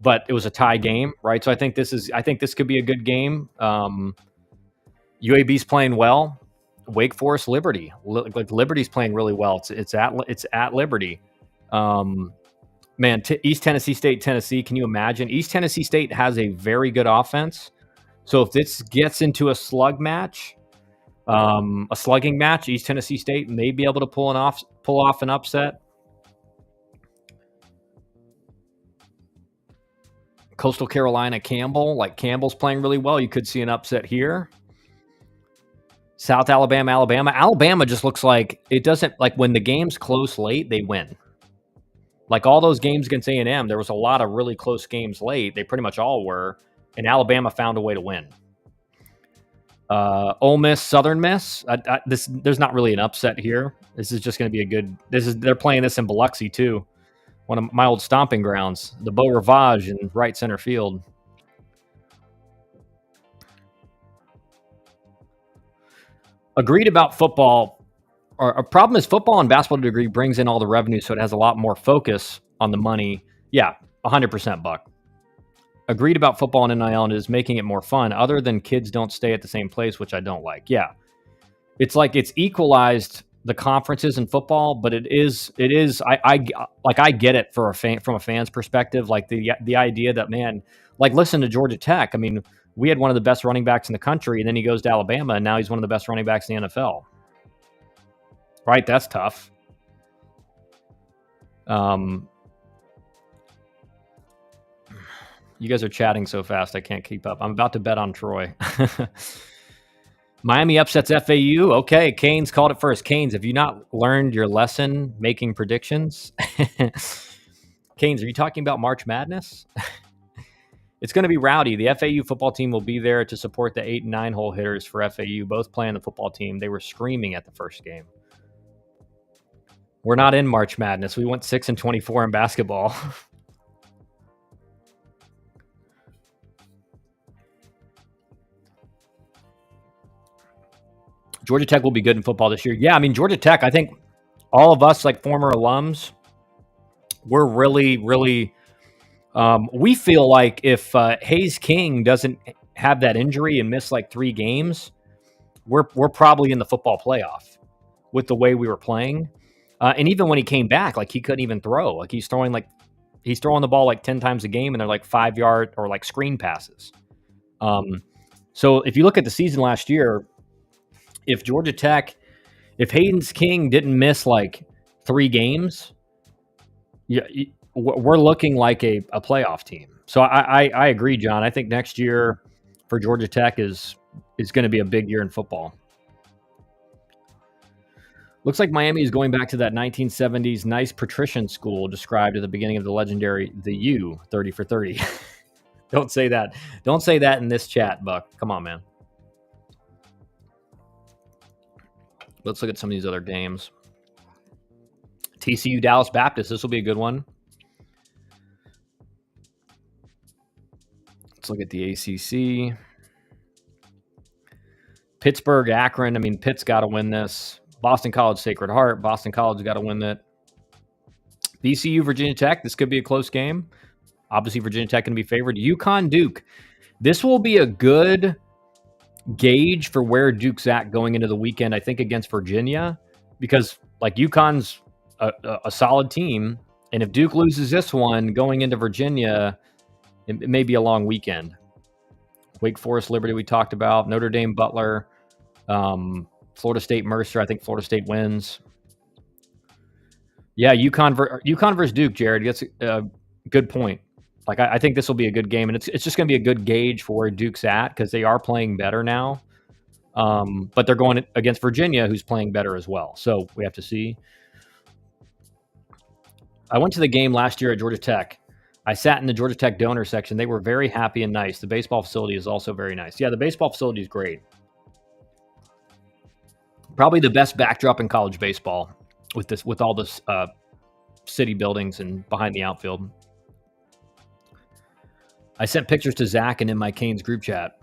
A: but it was a tie game, right? So I think this could be a good game. UAB's playing well. Wake Forest, Liberty, like Liberty's playing really well. It's at Liberty. East Tennessee State, Tennessee. Can you imagine? East Tennessee State has a very good offense. So if this gets into a slugging match, East Tennessee State may be able to pull off an upset. Coastal Carolina, Campbell. Like Campbell's playing really well. You could see an upset here. South Alabama, Alabama. Alabama just looks like it doesn't, like when the game's close late, they win. Like all those games against A&M, there was a lot of really close games late. They pretty much all were, and Alabama found a way to win. Ole Miss, Southern Miss. There's not really an upset here. This is just going to be a good. They're playing this in Biloxi too, one of my old stomping grounds. The Beau Rivage in right center field. Agreed about football. A problem is football and basketball to a degree brings in all the revenue, so it has a lot more focus on the money. Yeah, 100% Buck. Agreed about football and NIL, and it is making it more fun. Other than kids don't stay at the same place, which I don't like. Yeah, it's like it's equalized the conferences in football, but it is. I get it for from a fan's perspective. Like the idea that, man, like listen to Georgia Tech. I mean, we had one of the best running backs in the country, and then he goes to Alabama, and now he's one of the best running backs in the NFL. Right? That's tough. You guys are chatting so fast, I can't keep up. I'm about to bet on Troy. Miami upsets FAU. Okay, Canes called it first. Canes, have you not learned your lesson making predictions? Canes, are you talking about March Madness? It's going to be rowdy. The FAU football team will be there to support the 8 and 9 hole hitters for FAU, both playing the football team. They were screaming at the first game. We're not in March Madness. We went 6 and 24 in basketball. Georgia Tech will be good in football this year. Yeah, I mean, Georgia Tech, I think all of us, like former alums, we're really, really, we feel like if Hayes King doesn't have that injury and miss like 3 games, we're probably in the football playoff with the way we were playing. And even when he came back, like he couldn't even throw. Like he's throwing the ball like 10 times a game, and they're like 5-yard or like screen passes. So if you look at the season last year, if Georgia Tech, if Haynes King didn't miss like 3 games, we're looking like a playoff team. So I agree, John. I think next year for Georgia Tech is going to be a big year in football. Looks like Miami is going back to that 1970s nice patrician school described at the beginning of the legendary The U, 30 for 30. Don't say that. Don't say that in this chat, Buck. Come on, man. Let's look at some of these other games. TCU Dallas Baptist. This will be a good one. Let's look at the ACC. Pittsburgh, Akron. I mean, Pitt's got to win this. Boston College, Sacred Heart. Boston College got to win it. VCU, Virginia Tech. This could be a close game. Obviously, Virginia Tech can be favored. UConn, Duke. This will be a good gauge for where Duke's at going into the weekend, I think, against Virginia, because like UConn's a solid team, and if Duke loses this one going into Virginia, it may be a long weekend. Wake Forest, Liberty, we talked about. Notre Dame, Butler, Florida State, Mercer. I think Florida State wins. Yeah, UConn versus Duke, Jared. That's a good point. Like I think this will be a good game, and it's just going to be a good gauge for where Duke's at because they are playing better now. But they're going against Virginia, who's playing better as well. So we have to see. I went to the game last year at Georgia Tech. I sat in the Georgia Tech donor section. They were very happy and nice. The baseball facility is also very nice. Yeah, the baseball facility is great. Probably the best backdrop in college baseball with all this city buildings and behind the outfield. I sent pictures to Zach and in my Canes group chat.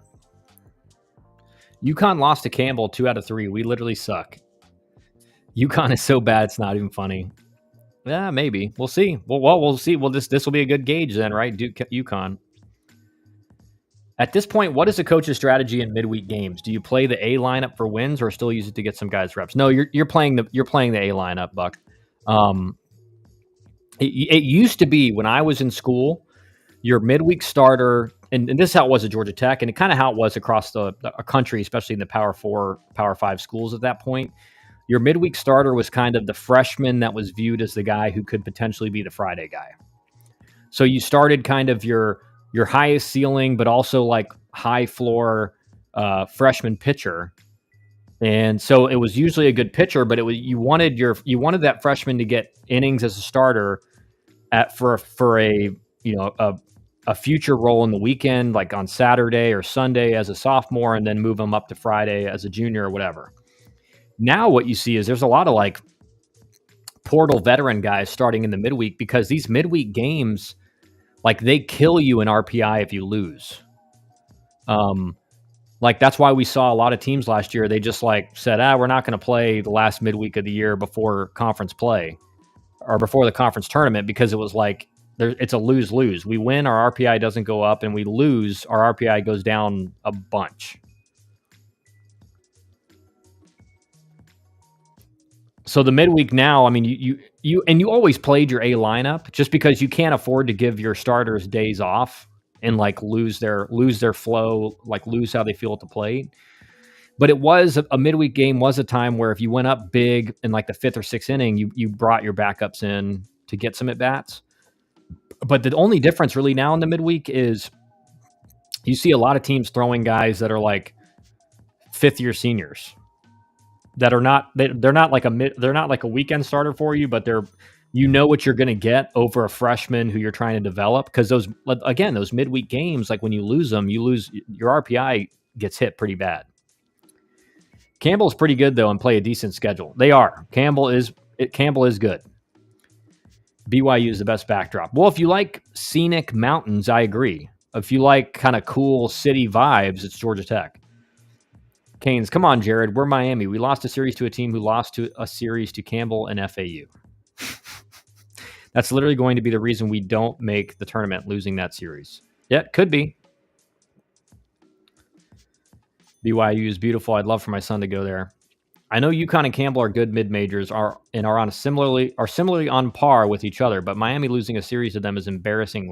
A: UConn lost to Campbell 2 out of 3. We literally suck. UConn is so bad it's not even funny. Yeah, maybe. We'll see. Well, we'll see. Well, this will be a good gauge then, right? Duke, UConn. At this point, what is the coach's strategy in midweek games? Do you play the A lineup for wins or still use it to get some guys reps? No, you're playing the A lineup, Buck. It used to be when I was in school, your midweek starter, and this is how it was at Georgia Tech, and it kind of how it was across the country, especially in the Power 4, Power 5 schools at that point. Your midweek starter was kind of the freshman that was viewed as the guy who could potentially be the Friday guy. So you started kind of your your highest ceiling, but also like high floor freshman pitcher. And so it was usually a good pitcher, but you wanted that freshman to get innings as a starter for a a future role in the weekend, like on Saturday or Sunday as a sophomore, and then move them up to Friday as a junior or whatever. Now what you see is there's a lot of like portal veteran guys starting in the midweek, because these midweek games, like, they kill you in RPI if you lose. Like, that's why we saw a lot of teams last year. They just like said, we're not going to play the last midweek of the year before conference play or before the conference tournament, because it was like, it's a lose-lose. We win, our RPI doesn't go up, and we lose, our RPI goes down a bunch. So the midweek now, I mean, you always played your A lineup just because you can't afford to give your starters days off and like lose their flow, like lose how they feel at the plate. But it was a midweek game was a time where if you went up big in like the 5th or 6th inning, you brought your backups in to get some at bats. But the only difference really now in the midweek is you see a lot of teams throwing guys that are like 5th year seniors that are not, they're not like a weekend starter for you, but they're, what you're going to get over a freshman who you're trying to develop. Because those midweek games, like when you lose them, your RPI gets hit pretty bad. Campbell's pretty good though and play a decent schedule. They are. Campbell is good. BYU is the best backdrop. Well, if you like scenic mountains, I agree. If you like kind of cool city vibes, it's Georgia Tech. Canes, come on, Jared. We're Miami. We lost a series to a team who lost to a series to Campbell and FAU. That's literally going to be the reason we don't make the tournament, losing that series. Yeah, could be. BYU is beautiful. I'd love for my son to go there. I know UConn and Campbell are good mid-majors are similarly on par with each other, but Miami losing a series to them is embarrassing,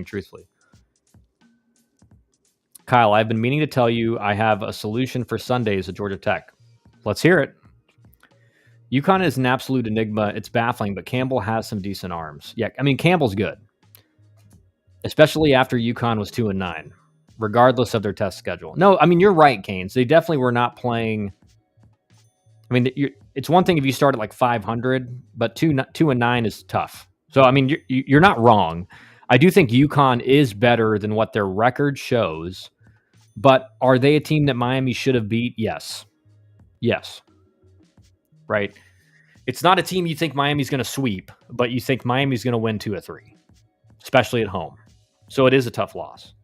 A: truthfully. Kyle, I've been meaning to tell you I have a solution for Sundays at Georgia Tech. Let's hear it. UConn is an absolute enigma. It's baffling, but Campbell has some decent arms. Yeah, I mean, Campbell's good, especially after UConn was 2-9, regardless of their test schedule. No, I mean, you're right, Canes. They definitely were not playing. I mean, it's one thing if you start at like 500, but 2-9 is tough. So, I mean, you're not wrong. I do think UConn is better than what their record shows, but are they a team that Miami should have beat? Yes. Right? It's not a team you think Miami's going to sweep, but you think Miami's going to win 2 or 3, especially at home. So it is a tough loss.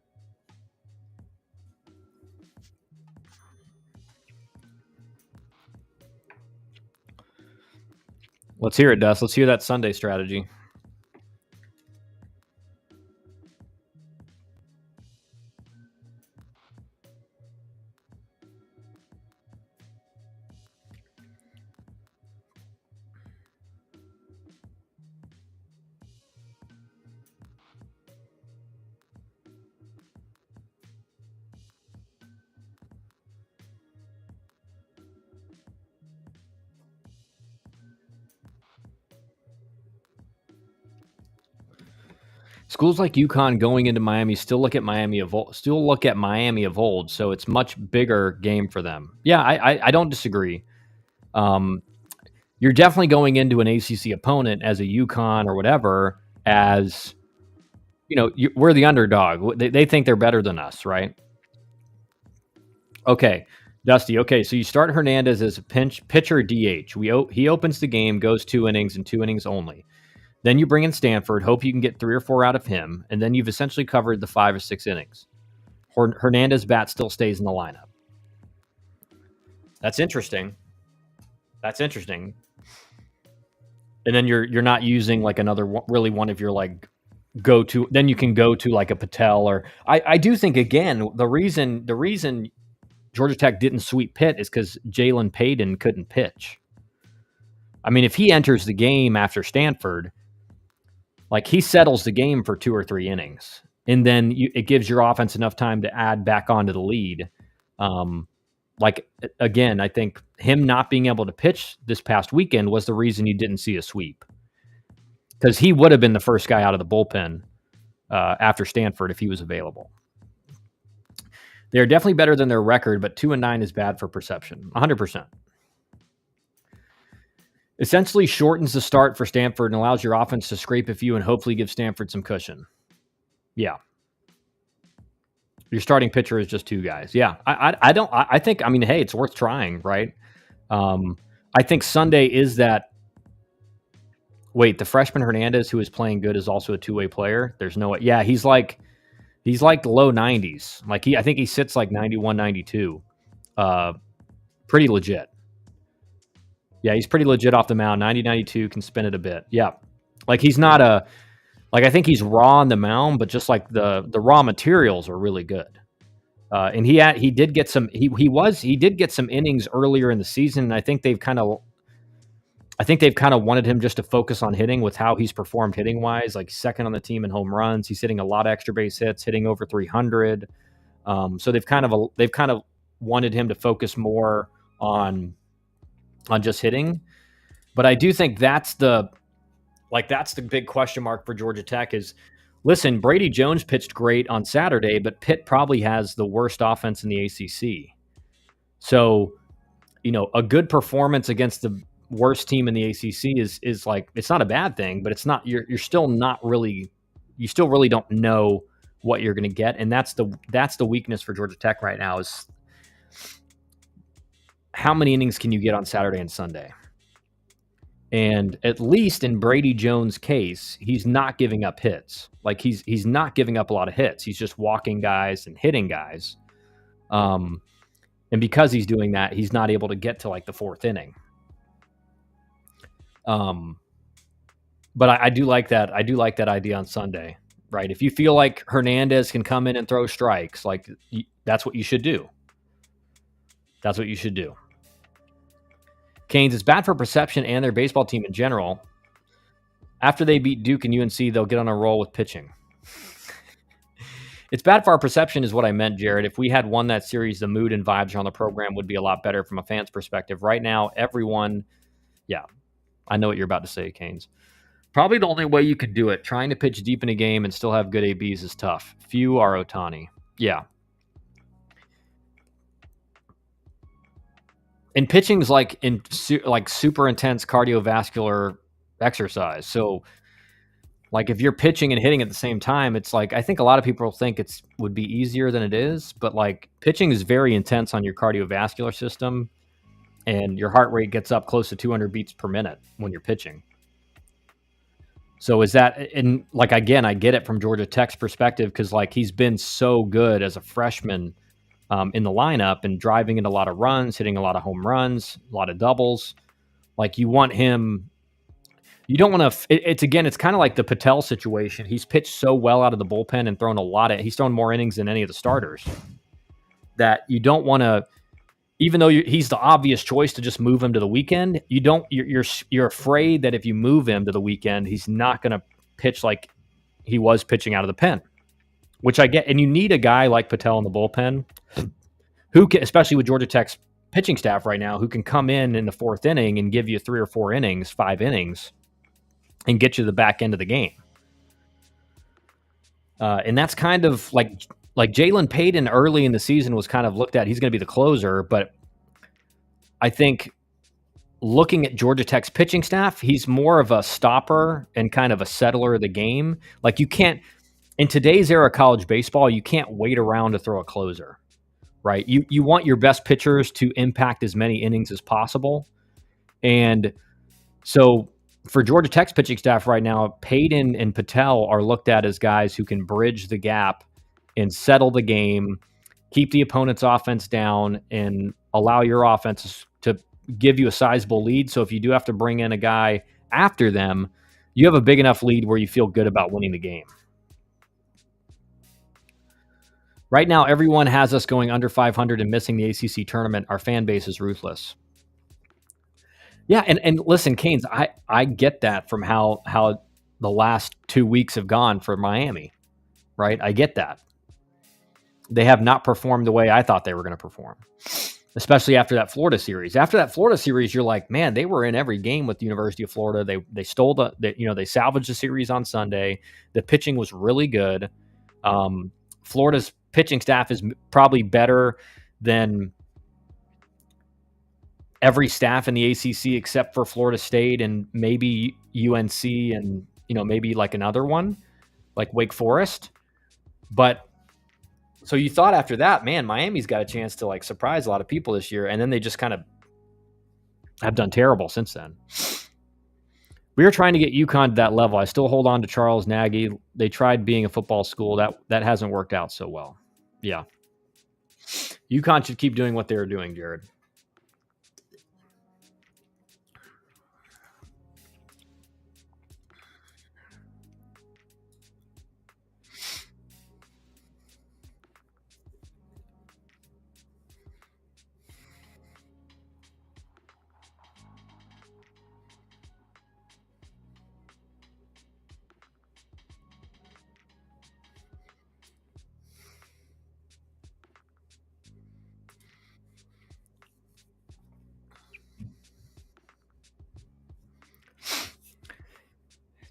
A: Let's hear it, Dust. Let's hear that Sunday strategy. Schools like UConn going into Miami still look at Miami of old, so it's much bigger game for them. Yeah, I don't disagree. You're definitely going into an ACC opponent as a UConn or whatever, as we're the underdog. They think they're better than us, right? Okay, Dusty. Okay, so you start Hernandez as a pitcher DH. He opens the game, goes 2 innings and 2 innings only. Then you bring in Stanford, hope you can get 3 or 4 out of him, and then you've essentially covered the 5 or 6 innings. Hernandez bat still stays in the lineup. That's interesting. And then you're not using like another really one of your like go-to. Then you can go to like a Patel or I do think again the reason Georgia Tech didn't sweep Pitt is because Jalen Payton couldn't pitch. I mean, if he enters the game after Stanford, like he settles the game for 2 or 3 innings, and then it gives your offense enough time to add back onto the lead. Like, again, I think him not being able to pitch this past weekend was the reason you didn't see a sweep, because he would have been the first guy out of the bullpen after Stanford if he was available. They're definitely better than their record, but 2-9 is bad for perception. 100%. Essentially shortens the start for Stanford and allows your offense to scrape a few and hopefully give Stanford some cushion. Yeah. Your starting pitcher is just two guys. Yeah. I think, hey, it's worth trying, right? I think Sunday is that. Wait, the freshman Hernandez, who is playing good, is also a two-way player. There's no way. Yeah, he's like low 90s. Like I think he sits like 91, 92. Pretty legit. Yeah, he's pretty legit off the mound. 90, 92, can spin it a bit. Yeah. Like he's not I think he's raw on the mound, but just like the raw materials are really good. And he did get some he did get some innings earlier in the season, and I think they've kind of wanted him just to focus on hitting with how he's performed hitting wise, like second on the team in home runs. He's hitting a lot of extra base hits, hitting over 300. So they've kind of wanted him to focus more on just hitting. But I do think that's the big question mark for Georgia Tech is, listen, Brady Jones pitched great on Saturday, but Pitt probably has the worst offense in the ACC. So, a good performance against the worst team in the ACC is like, it's not a bad thing, but it's not, you're still not really, you still really don't know what you're going to get. And that's the weakness for Georgia Tech right now is how many innings can you get on Saturday and Sunday? And at least in Brady Jones' case, he's not giving up hits. Like he's not giving up a lot of hits. He's just walking guys and hitting guys. And because he's doing that, he's not able to get to like the fourth inning. But I do like that. I do like that idea on Sunday, right? If you feel like Hernandez can come in and throw strikes, like that's what you should do. That's what you should do. Canes, it's bad for perception and their baseball team in general. After they beat Duke and UNC, they'll get on a roll with pitching. It's bad for our perception is what I meant, Jared. If we had won that series, the mood and vibes around the program would be a lot better from a fan's perspective. Right now, everyone, yeah, I know what you're about to say, Canes. Probably the only way you could do it, trying to pitch deep in a game and still have good ABs is tough. Few are Ohtani. Yeah. And pitching's like super intense cardiovascular exercise. So like if you're pitching and hitting at the same time, it's like, I think a lot of people think would be easier than it is, but like pitching is very intense on your cardiovascular system and your heart rate gets up close to 200 beats per minute when you're pitching. So is that, and like, again, I get it from Georgia Tech's perspective because like he's been so good as a freshman in the lineup and driving in a lot of runs, hitting a lot of home runs, a lot of doubles. Like you want him, you don't want to, it's kind of like the Patel situation. He's pitched so well out of the bullpen and he's thrown more innings than any of the starters that you don't want to, even though he's the obvious choice to just move him to the weekend, you're afraid that if you move him to the weekend, he's not going to pitch like he was pitching out of the pen, which I get. And you need a guy like Patel in the bullpen who can, especially with Georgia Tech's pitching staff right now, who can come in the fourth inning and give you 3 or 4 innings, 5 innings, and get you to the back end of the game. And that's kind of like Jalen Payton early in the season was kind of looked at. He's going to be the closer, but I think looking at Georgia Tech's pitching staff, he's more of a stopper and kind of a settler of the game. Like you can't, in today's era of college baseball, you can't wait around to throw a closer, right? You want your best pitchers to impact as many innings as possible. And so for Georgia Tech's pitching staff right now, Payton and Patel are looked at as guys who can bridge the gap and settle the game, keep the opponent's offense down, and allow your offense to give you a sizable lead. So if you do have to bring in a guy after them, you have a big enough lead where you feel good about winning the game. Right now, everyone has us going under 500 and missing the ACC tournament. Our fan base is ruthless. Yeah, and listen, Canes, I get that from how the last 2 weeks have gone for Miami, right? I get that. They have not performed the way I thought they were going to perform. especially after that Florida series. After that Florida series, you're like, man, they were in every game with the University of Florida. They stole they salvaged the series on Sunday. The pitching was really good. Florida's pitching staff is probably better than every staff in the ACC except for Florida State and maybe UNC and maybe like another one like Wake Forest. But so you thought after that, man, Miami's got a chance to like surprise a lot of people this year, and then they just kind of have done terrible since then. We are trying to get UConn to that level. I still hold on to Charles Nagy. They tried being a football school. That hasn't worked out so well. Yeah. UConn should keep doing what they were doing, Jared.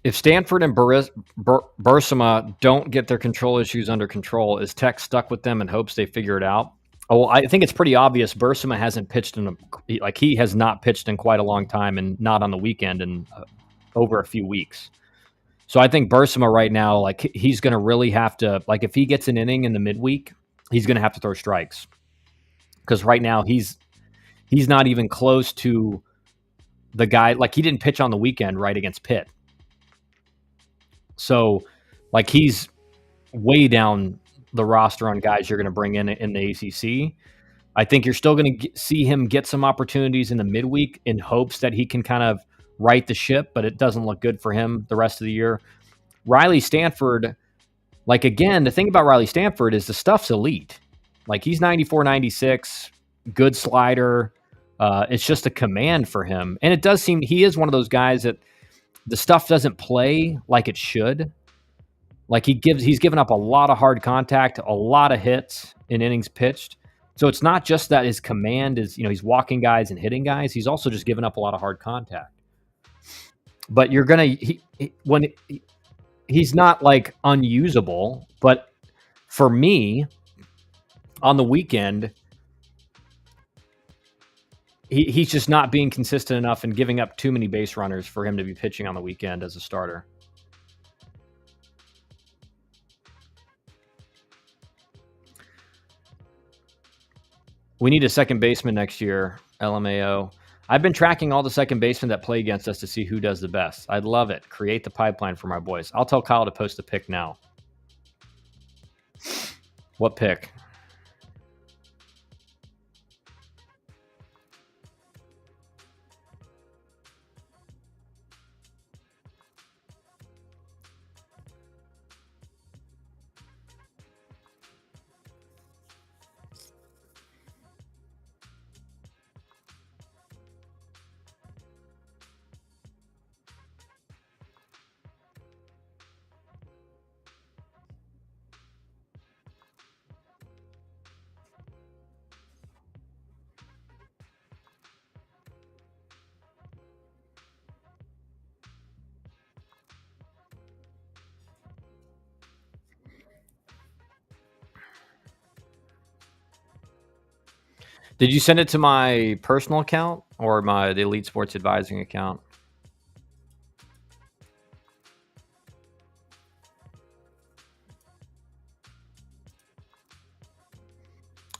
A: If Stanford and Bursama don't get their control issues under control, is Tech stuck with them in hopes they figure it out? Oh, well, I think it's pretty obvious. Bursama hasn't pitched he has not pitched in quite a long time, and not on the weekend in over a few weeks. So I think Bursama right now, like he's going to really have to, like if he gets an inning in the midweek, he's going to have to throw strikes because right now he's not even close to the guy. Like he didn't pitch on the weekend right against Pitt. So, like, he's way down the roster on guys you're going to bring in the ACC. I think you're still going to see him get some opportunities in the midweek in hopes that he can kind of right the ship, but it doesn't look good for him the rest of the year. Riley Stanford, like, again, the thing about Riley Stanford is the stuff's elite. Like, he's 94, 96, good slider. It's just a command for him. And it does seem he is one of those guys that the stuff doesn't play like it should. Like he's given up a lot of hard contact, a lot of hits in innings pitched. So it's not just that his command is, he's walking guys and hitting guys. He's also just given up a lot of hard contact. But you're going to, he's not like unusable, but for me on the weekend, he's just not being consistent enough and giving up too many base runners for him to be pitching on the weekend as a starter. We need a second baseman next year, LMAO. I've been tracking all the second basemen that play against us to see who does the best. I'd love it. Create the pipeline for my boys. I'll tell Kyle to post a pick now. What pick? Did you send it to my personal account or the Elite Sports Advising account?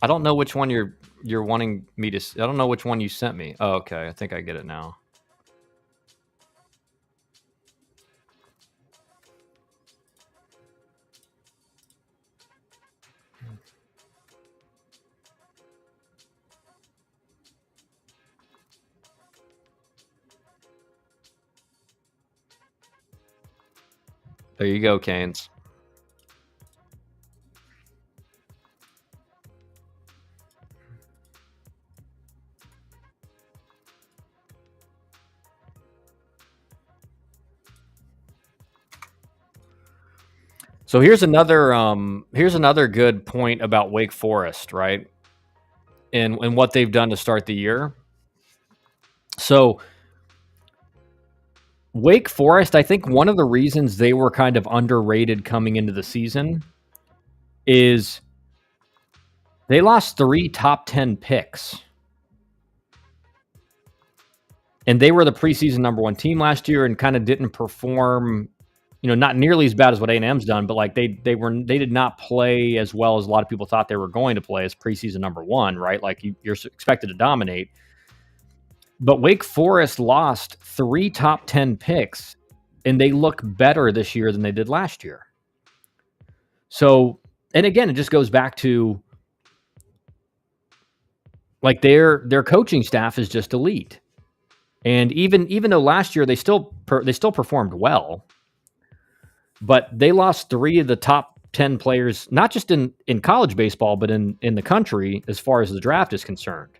A: I don't know which one you're wanting me to. I don't know which one you sent me. Oh, okay. I think I get it now. There you go, Canes. So here's another good point about Wake Forest, right? in what they've done to start the year. So Wake Forest, I think one of the reasons they were kind of underrated coming into the season is they lost 3 top 10 picks. And they were the preseason number 1 team last year and kind of didn't perform, not nearly as bad as what A&M's done, but like they did not play as well as a lot of people thought they were going to play as preseason number 1, right? Like you're expected to dominate. But Wake Forest lost 3 top 10 picks, and they look better this year than they did last year. So, and again, it just goes back to like their coaching staff is just elite. And even though last year they still performed well, but they lost 3 of the top 10 players, not just in college baseball, but in the country as far as the draft is concerned.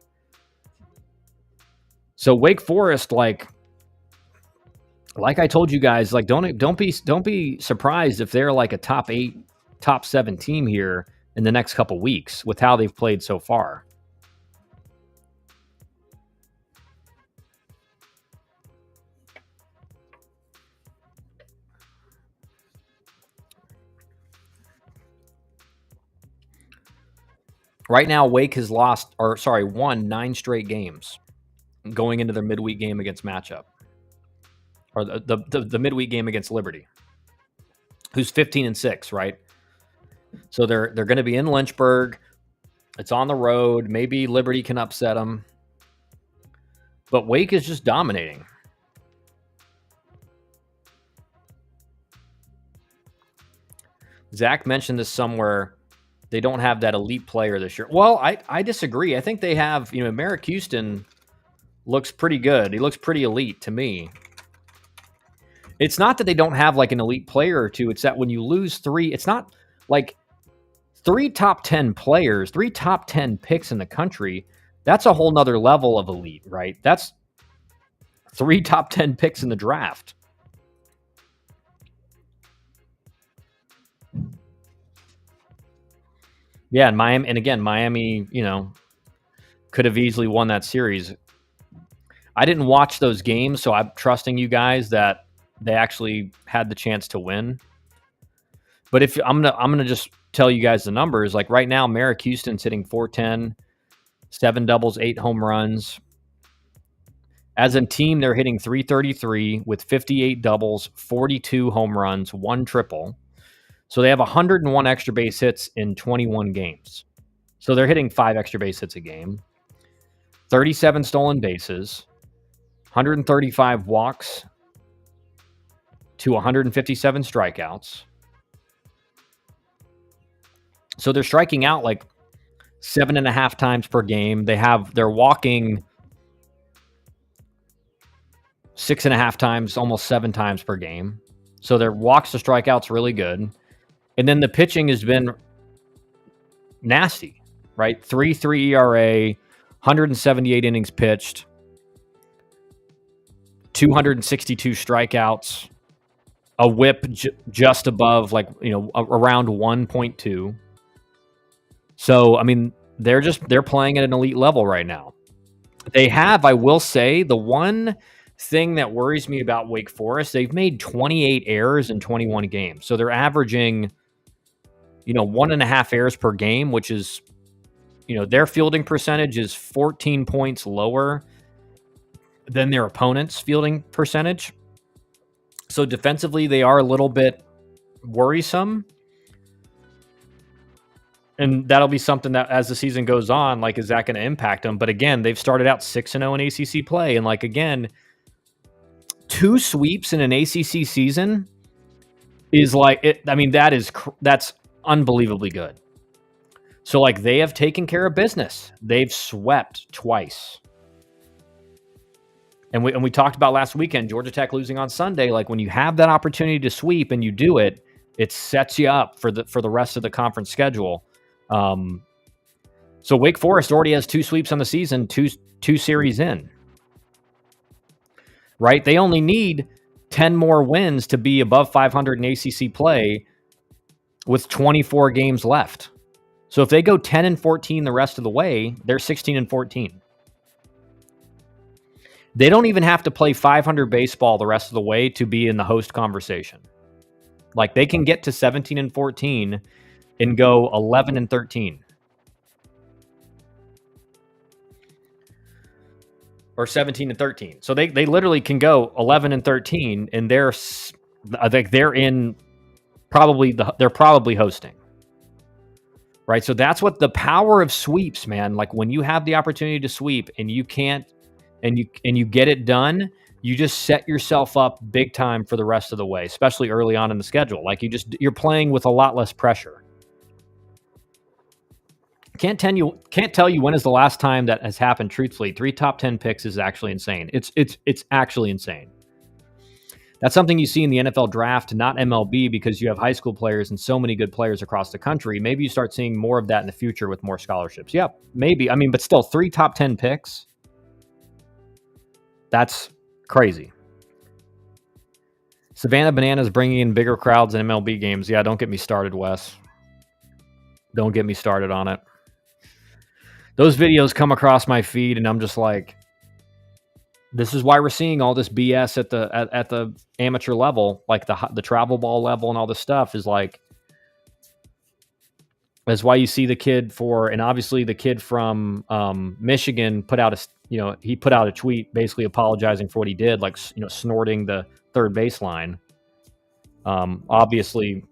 A: So Wake Forest, like I told you guys, like don't be surprised if they're like a top 8, top 7 team here in the next couple weeks with how they've played so far. Right now, Wake has won 9 straight games going into their midweek game against Matchup, or the midweek game against Liberty, who's 15-6, right? So they're going to be in Lynchburg. It's on the road. Maybe Liberty can upset them, but Wake is just dominating. Zach mentioned this somewhere. They don't have that elite player this year. Well, I disagree. I think they have, Merrick Houston looks pretty good. He looks pretty elite to me. It's not that they don't have like an elite player or two. It's that when you lose 3, it's not like 3 top 10 players, 3 top 10 picks in the country. That's a whole nother level of elite, right? That's 3 top 10 picks in the draft. Yeah, and Miami, could have easily won that series. I didn't watch those games, so I'm trusting you guys that they actually had the chance to win. But if I'm gonna just tell you guys the numbers, like right now, Merrick Houston's hitting .410, 7 doubles, 8 home runs. As a team, they're hitting .333 with 58 doubles, 42 home runs, 1 triple. So they have 101 extra base hits in 21 games. So they're hitting 5 extra base hits a game. 37 stolen bases, 135 walks to 157 strikeouts. So they're striking out like 7.5 times per game. They're walking 6.5 times, almost 7 times per game. So their walks to strikeouts really good. And then the pitching has been nasty, right? 3.3 ERA, 178 innings pitched, 262 strikeouts, a whip just above around 1.2. So, I mean, they're playing at an elite level right now. I will say, the one thing that worries me about Wake Forest, they've made 28 errors in 21 games. So they're averaging 1.5 errors per game, which is, their fielding percentage is 14 points lower than their opponent's fielding percentage. So defensively, they are a little bit worrisome. And that'll be something that as the season goes on, like, is that going to impact them? But again, they've started out 6-0 in ACC play. And again, 2 sweeps in an ACC season is that's unbelievably good. So they have taken care of business. They've swept twice. And we talked about last weekend, Georgia Tech losing on Sunday. When you have that opportunity to sweep and you do it, it sets you up for the rest of the conference schedule. So Wake Forest already has 2 sweeps on the season, two series in. Right? They only need 10 more wins to be above 500 in ACC play with 24 games left. So if they go 10-14 the rest of the way, they're 16-14. They don't even have to play 500 baseball the rest of the way to be in the host conversation. Like they can get to 17-14 and go 11-13. Or 17-13. So they literally can go 11-13 and they're in they're probably hosting. Right? So that's what the power of sweeps, man. Like when you have the opportunity to sweep and you can't and you get it done, you just set yourself up big time for the rest of the way, especially early on in the schedule. Like you're playing with a lot less pressure. Can't tell you when is the last time that has happened. Truthfully, 3 top 10 picks is actually insane. It's actually insane. That's something you see in the NFL draft, not MLB, because you have high school players and so many good players across the country. Maybe you start seeing more of that in the future with more scholarships. Yeah, maybe. I mean, but still, 3 top 10 picks. That's crazy. Savannah Bananas bringing in bigger crowds in MLB games. Yeah, don't get me started, Wes. Don't get me started on it. Those videos come across my feed, and I'm just like, this is why we're seeing all this BS at the amateur level, like the travel ball level and all this stuff is like, that's why you see the kid and obviously the kid from Michigan put out a tweet basically apologizing for what he did, like, snorting the third baseline. Obviously,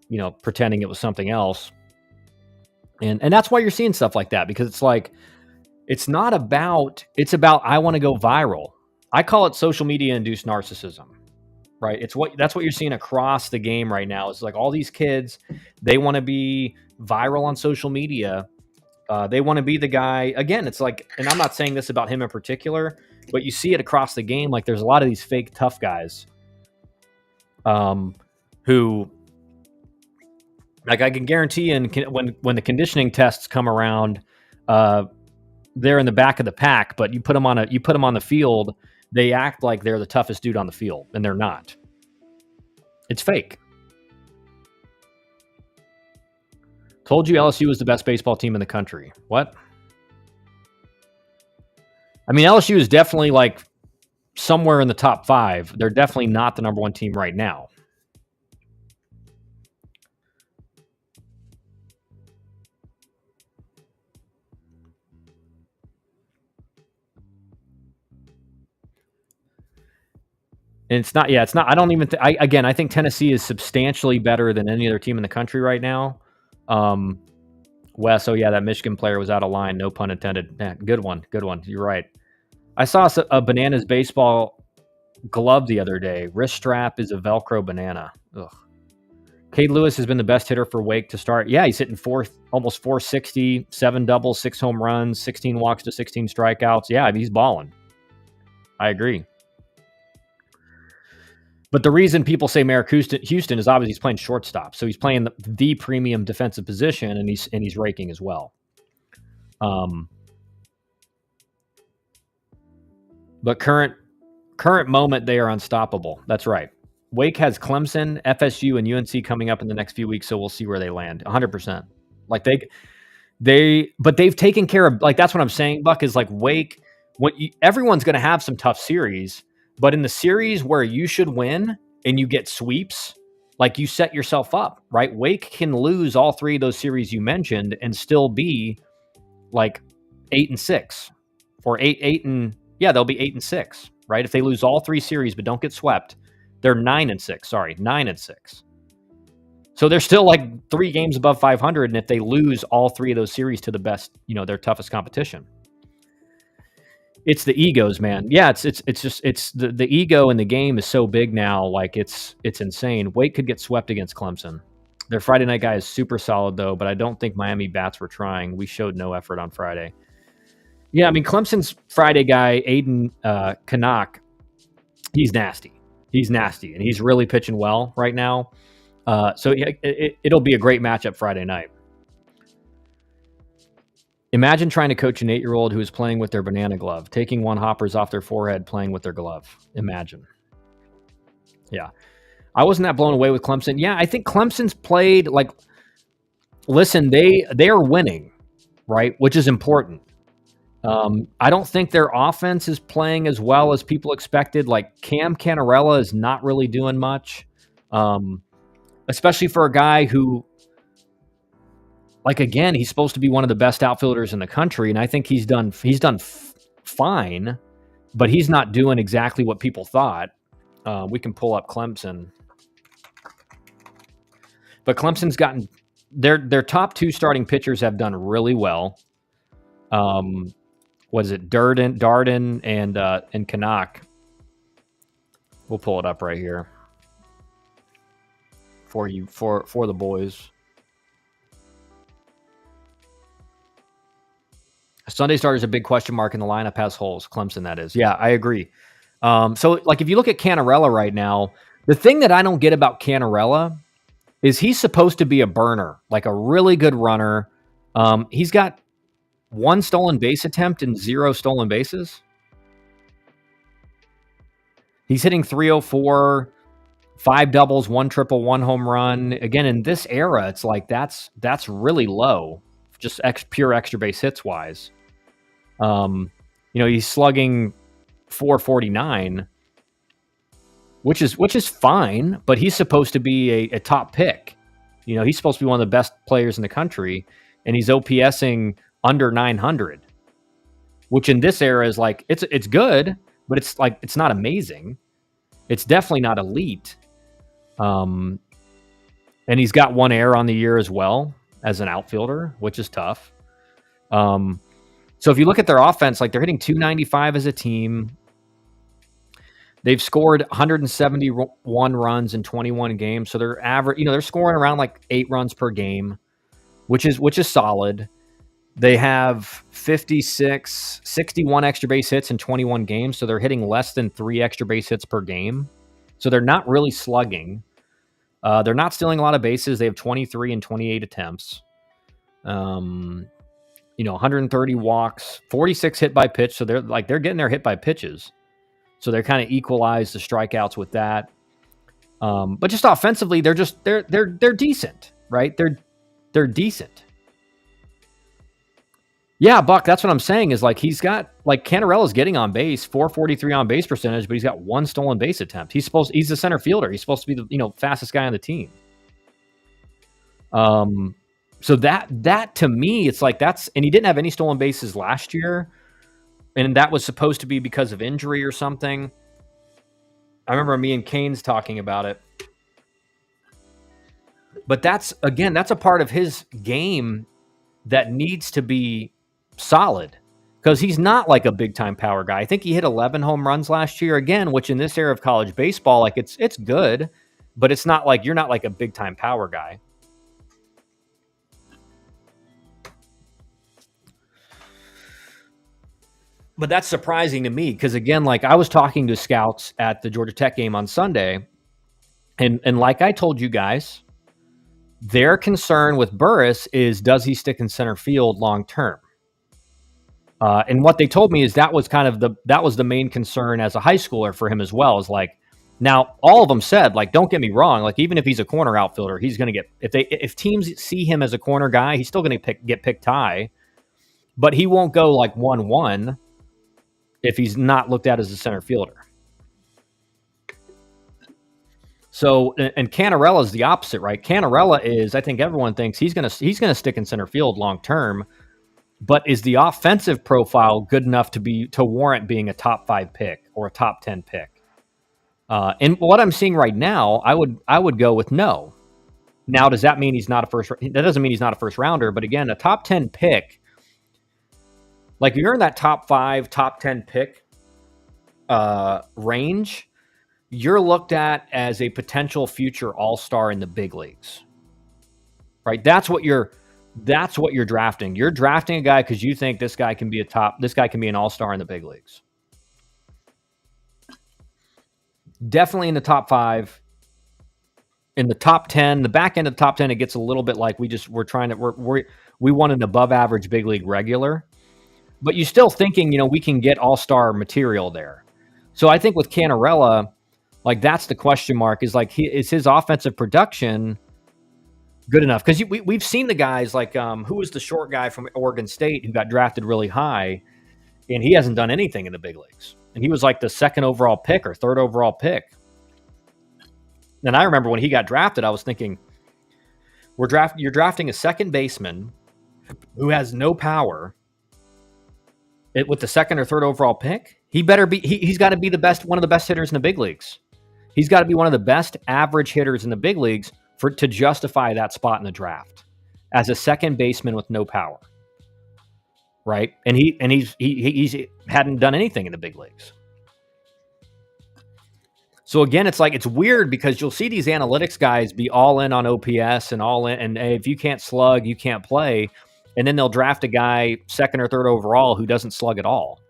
A: pretending it was something else. And that's why you're seeing stuff like that, because it's like, it's about I want to go viral. I call it social media induced narcissism, right? That's what you're seeing across the game right now. It's like all these kids, they want to be viral on social media. They want to be the guy. Again, it's like, and I'm not saying this about him in particular, but you see it across the game. Like there's a lot of these fake tough guys who, like, I can guarantee when the conditioning tests come around, they're in the back of the pack, but you put them on the field, they act like they're the toughest dude on the field, and they're not. It's fake. Told you LSU was the best baseball team in the country. What? I mean, LSU is definitely like somewhere in the top 5. They're definitely not the number 1 team right now. And it's not. I don't even. I think Tennessee is substantially better than any other team in the country right now. Wes, that Michigan player was out of line. No pun intended. Good one. You're right. I saw a Bananas baseball glove the other day. Wrist strap is a Velcro banana. Ugh. Cade Lewis has been the best hitter for Wake to start. Yeah, he's hitting almost 460, 7 doubles, 6 home runs, 16 walks to 16 strikeouts. Yeah, he's balling. I agree. But the reason people say Merrick Houston is obviously he's playing shortstop, so he's playing the premium defensive position, and he's raking as well. But current moment, they are unstoppable. That's right. Wake has Clemson, FSU, and UNC coming up in the next few weeks, so we'll see where they land. 100%. Like but they've taken care of. Like that's what I'm saying, Buck, is like Wake. Everyone's going to have some tough series. But in the series where you should win and you get sweeps, like you set yourself up, right? Wake can lose all 3 of those series you mentioned and still be like 8-6 or 8 and they'll be 8-6, right? If they lose all 3 series but don't get swept, they're 9-6. Sorry, 9-6. So they're still like 3 games above 500, and if they lose all 3 of those series to the best, their toughest competition. It's the egos, man. Yeah, it's the ego in the game is so big now, like it's insane. Wake could get swept against Clemson. Their Friday night guy is super solid though, but I don't think Miami bats were trying. We showed no effort on Friday. Yeah, I mean Clemson's Friday guy, Aiden Kanak, he's nasty. And he's really pitching well right now. So it'll be a great matchup Friday night. Imagine trying to coach an 8-year-old who is playing with their banana glove, taking one hoppers off their forehead, playing with their glove. Imagine. Yeah. I wasn't that blown away with Clemson. Yeah, I think Clemson's played like, listen, they are winning. right? Which is important. I don't think their offense is playing as well as people expected. Like Cam Cannarella is not really doing much, especially for a guy who, like, again, he's supposed to be one of the best outfielders in the country, and I think he's done fine, but he's not doing exactly what people thought. We can pull up Clemson, but Clemson's gotten their top 2 starting pitchers have done really well. What is it? Darden and Canuck. We'll pull it up right here for you for the boys. Sunday starter is a big question mark, and the lineup has holes. Clemson, that is. Yeah, I agree. So, like, if you look at Cannarella right now, the thing that I don't get about Cannarella is he's supposed to be a burner, like a really good runner. He's got 1 stolen base attempt and 0 stolen bases. He's hitting .304, 5 doubles, 1 triple, 1 home run. Again, in this era, it's like that's really low, just pure extra base hits wise. He's slugging .449, which is fine, but he's supposed to be a top pick. He's supposed to be one of the best players in the country, and he's OPSing under 900, which in this era is like it's good, but it's like it's not amazing. It's definitely not elite. And he's got 1 error on the year as well as an outfielder, which is tough. So if you look at their offense, like they're hitting .295 as a team. They've scored 171 runs in 21 games. So they're average, they're scoring around like 8 runs per game, which is solid. They have 61 extra base hits in 21 games. So they're hitting less than 3 extra base hits per game. So they're not really slugging. They're not stealing a lot of bases. They have 23 and 28 attempts. 130 walks, 46 hit by pitch. So they're getting their hit by pitches. So they're kind of equalized the strikeouts with that. But just offensively, they're decent, right? They're decent. Yeah, Buck, that's what I'm saying is like he's got like Cannarella's getting on base, .443 on base percentage, but he's got 1 stolen base attempt. He's the center fielder. He's supposed to be the fastest guy on the team. So that to me, it's like and he didn't have any stolen bases last year, and that was supposed to be because of injury or something. I remember me and Kane's talking about it. But that's a part of his game that needs to be solid, because he's not like a big time power guy. I think he hit 11 home runs last year again, which in this era of college baseball, like it's good, but it's not like you're not like a big time power guy. But that's surprising to me because, again, like I was talking to scouts at the Georgia Tech game on Sunday, and like I told you guys, their concern with Burris is, does he stick in center field long term? And what they told me is that was the main concern as a high schooler for him as well. Is like, now all of them said, like, don't get me wrong, like even if he's a corner outfielder, he's going to get if teams see him as a corner guy, he's still going to get picked high, but he won't go like 1-1 if he's not looked at as a center fielder. So, and Cannarella is the opposite, right? Cannarella is, I think everyone thinks he's gonna stick in center field long term, but is the offensive profile good enough to warrant being a top 5 pick or a top 10 pick? And what I'm seeing right now, I would go with no. Now, does that mean he's not a first? That doesn't mean he's not a first rounder, but again, a top 10 pick. Like, if you're in that top 5, top 10 pick range, you're looked at as a potential future all-star in the big leagues, right? That's what you're drafting. You're drafting a guy because you think this guy can be an all-star in the big leagues. Definitely in the top 5. In the top 10, the back end of the top 10, it gets a little bit like we want an above average big league regular. But you're still thinking, we can get all-star material there. So I think with Cannarella, like that's the question mark is like, is his offensive production Good enough, because we've seen the guys like who was the short guy from Oregon State who got drafted really high, and he hasn't done anything in the big leagues, and he was like the second overall pick or third overall pick. And I remember when he got drafted, I was thinking, you're drafting a second baseman who has no power with the second or third overall pick. He's got to be one of the best hitters in the big leagues. He's got to be one of the best average hitters in the big leagues to justify that spot in the draft as a second baseman with no power, right? And he's hadn't done anything in the big leagues. So again, it's weird because you'll see these analytics guys be all in on OPS and all in, and hey, if you can't slug, you can't play, and then they'll draft a guy second or third overall who doesn't slug at all,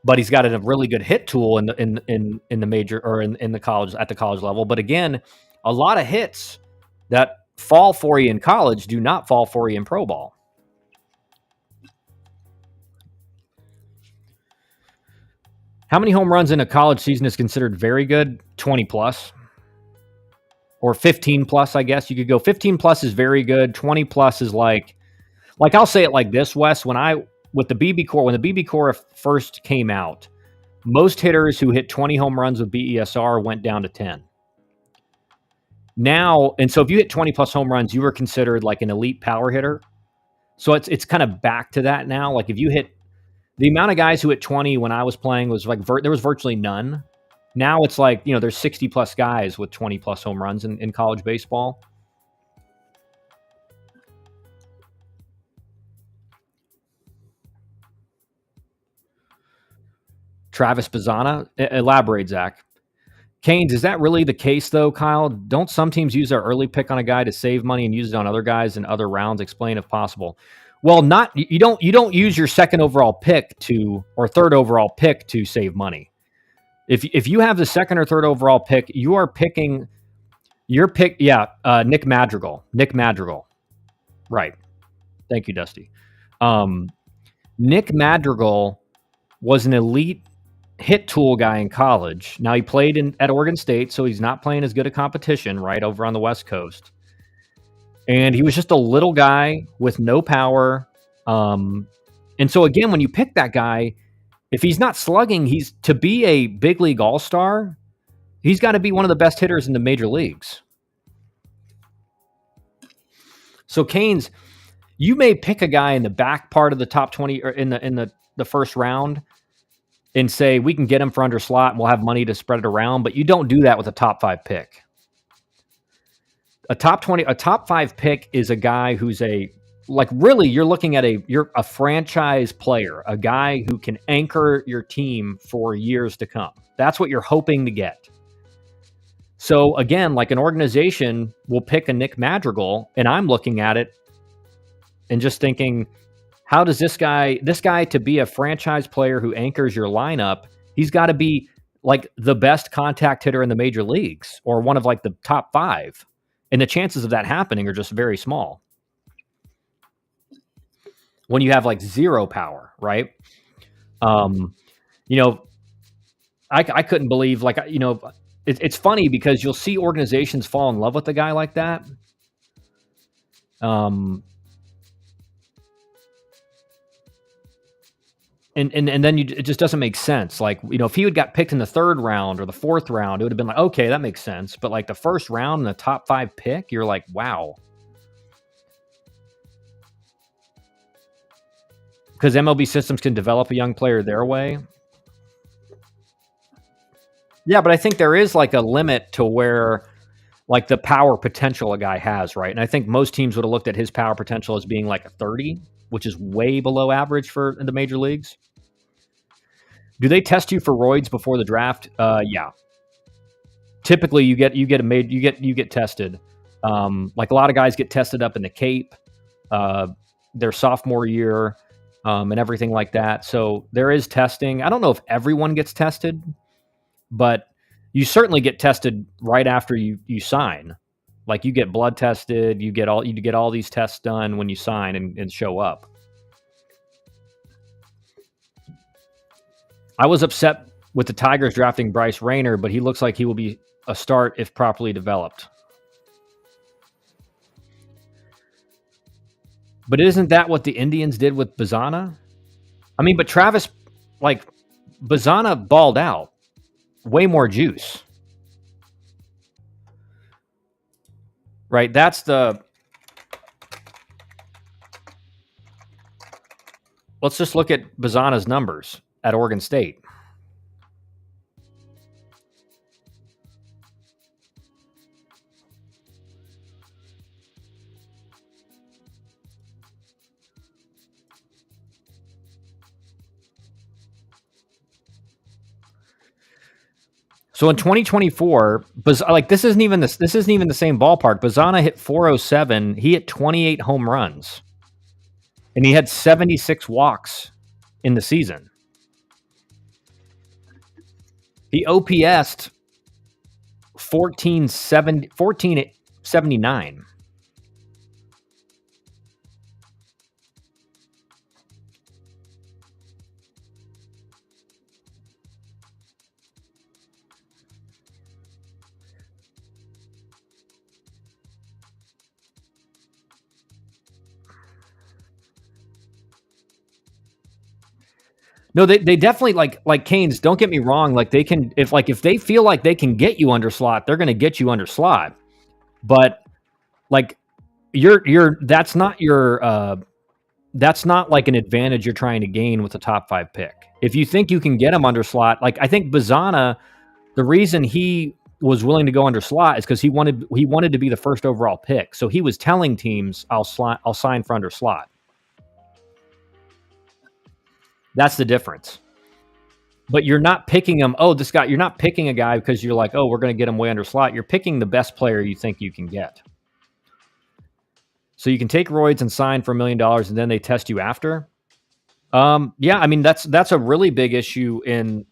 A: but he's got a really good hit tool in the major or in the college at the college level. But again, a lot of hits that fall for you in college do not fall for you in pro ball. How many home runs in a college season is considered very good? 20 plus or 15 plus, I guess you could go. 15 plus is very good. 20 plus is like I'll say it like this, Wes. When the BB Core first came out, most hitters who hit 20 home runs with BESR went down to 10. Now, and so if you hit 20 plus home runs, you were considered like an elite power hitter. So it's kind of back to that now. Like if you hit the amount of guys who hit 20 when I was playing was like there was virtually none. Now it's like, there's 60 plus guys with 20 plus home runs in college baseball. Travis Bazzana, elaborate, Zach. Canes, is that really the case though, Kyle? Don't some teams use their early pick on a guy to save money and use it on other guys in other rounds? Explain if possible. Well, you don't use your second overall pick or third overall pick to save money. If you have the second or third overall pick, you are picking your pick. Yeah, Nick Madrigal. Right. Thank you, Dusty. Nick Madrigal was an elite hit tool guy in college. Now he played at Oregon State, so he's not playing as good a competition, right, over on the West Coast. And he was just a little guy with no power. And so again, when you pick that guy, if he's not slugging, he's to be a big league all-star, he's got to be one of the best hitters in the major leagues. So Canes, you may pick a guy in the back part of the top 20 or in the first round and say we can get him for under slot and we'll have money to spread it around, but you don't do that with a top 5 pick. A top 5 pick is a guy who's you're looking at you're a franchise player, a guy who can anchor your team for years to come. That's what you're hoping to get. So again, like an organization will pick a Nick Madrigal, and I'm looking at it and just thinking, how does this guy to be a franchise player who anchors your lineup, he's got to be like the best contact hitter in the major leagues or one of like the top 5. And the chances of that happening are just very small when you have like zero power, right? I couldn't believe, it's funny because you'll see organizations fall in love with a guy like that. And then it just doesn't make sense. Like, if he had got picked in the 3rd round or the 4th round, it would have been like, okay, that makes sense. But like the 1st round and the top 5 pick, you're like, wow. Because MLB systems can develop a young player their way. Yeah, but I think there is like a limit to where like the power potential a guy has, right? And I think most teams would have looked at his power potential as being like a 30, which is way below average in the major leagues. Do they test you for roids before the draft? Yeah. Typically, you get tested. Like a lot of guys get tested up in the Cape, their sophomore year, and everything like that. So there is testing. I don't know if everyone gets tested, but you certainly get tested right after you sign. Like you get blood tested, you get all these tests done when you sign and show up. I was upset with the Tigers drafting Bryce Rayner, but he looks like he will be a start if properly developed. But isn't that what the Indians did with Bazana? I mean, but Travis, like, Bazana balled out. Way more juice. Right? That's the... Let's just look at Bazana's numbers at Oregon State. So in 2024, this isn't even the same ballpark. Bazana hit 407. He hit 28 home runs, and he had 76 walks in the season. He OPS'd 1479. No, they definitely like Canes. Don't get me wrong. Like they can, if they feel like they can get you under slot, they're going to get you under slot. But like that's not like an advantage you're trying to gain with a top 5 pick. If you think you can get him under slot, like I think Bazana, the reason he was willing to go under slot is because he wanted to be the first overall pick. So he was telling teams, I'll sign for under slot. That's the difference. But you're not picking him. Oh, this guy. You're not picking a guy because you're like, oh, we're going to get him way under slot. You're picking the best player you think you can get. So you can take roids and sign for $1 million, and then they test you after. Yeah, I mean that's a really big issue in,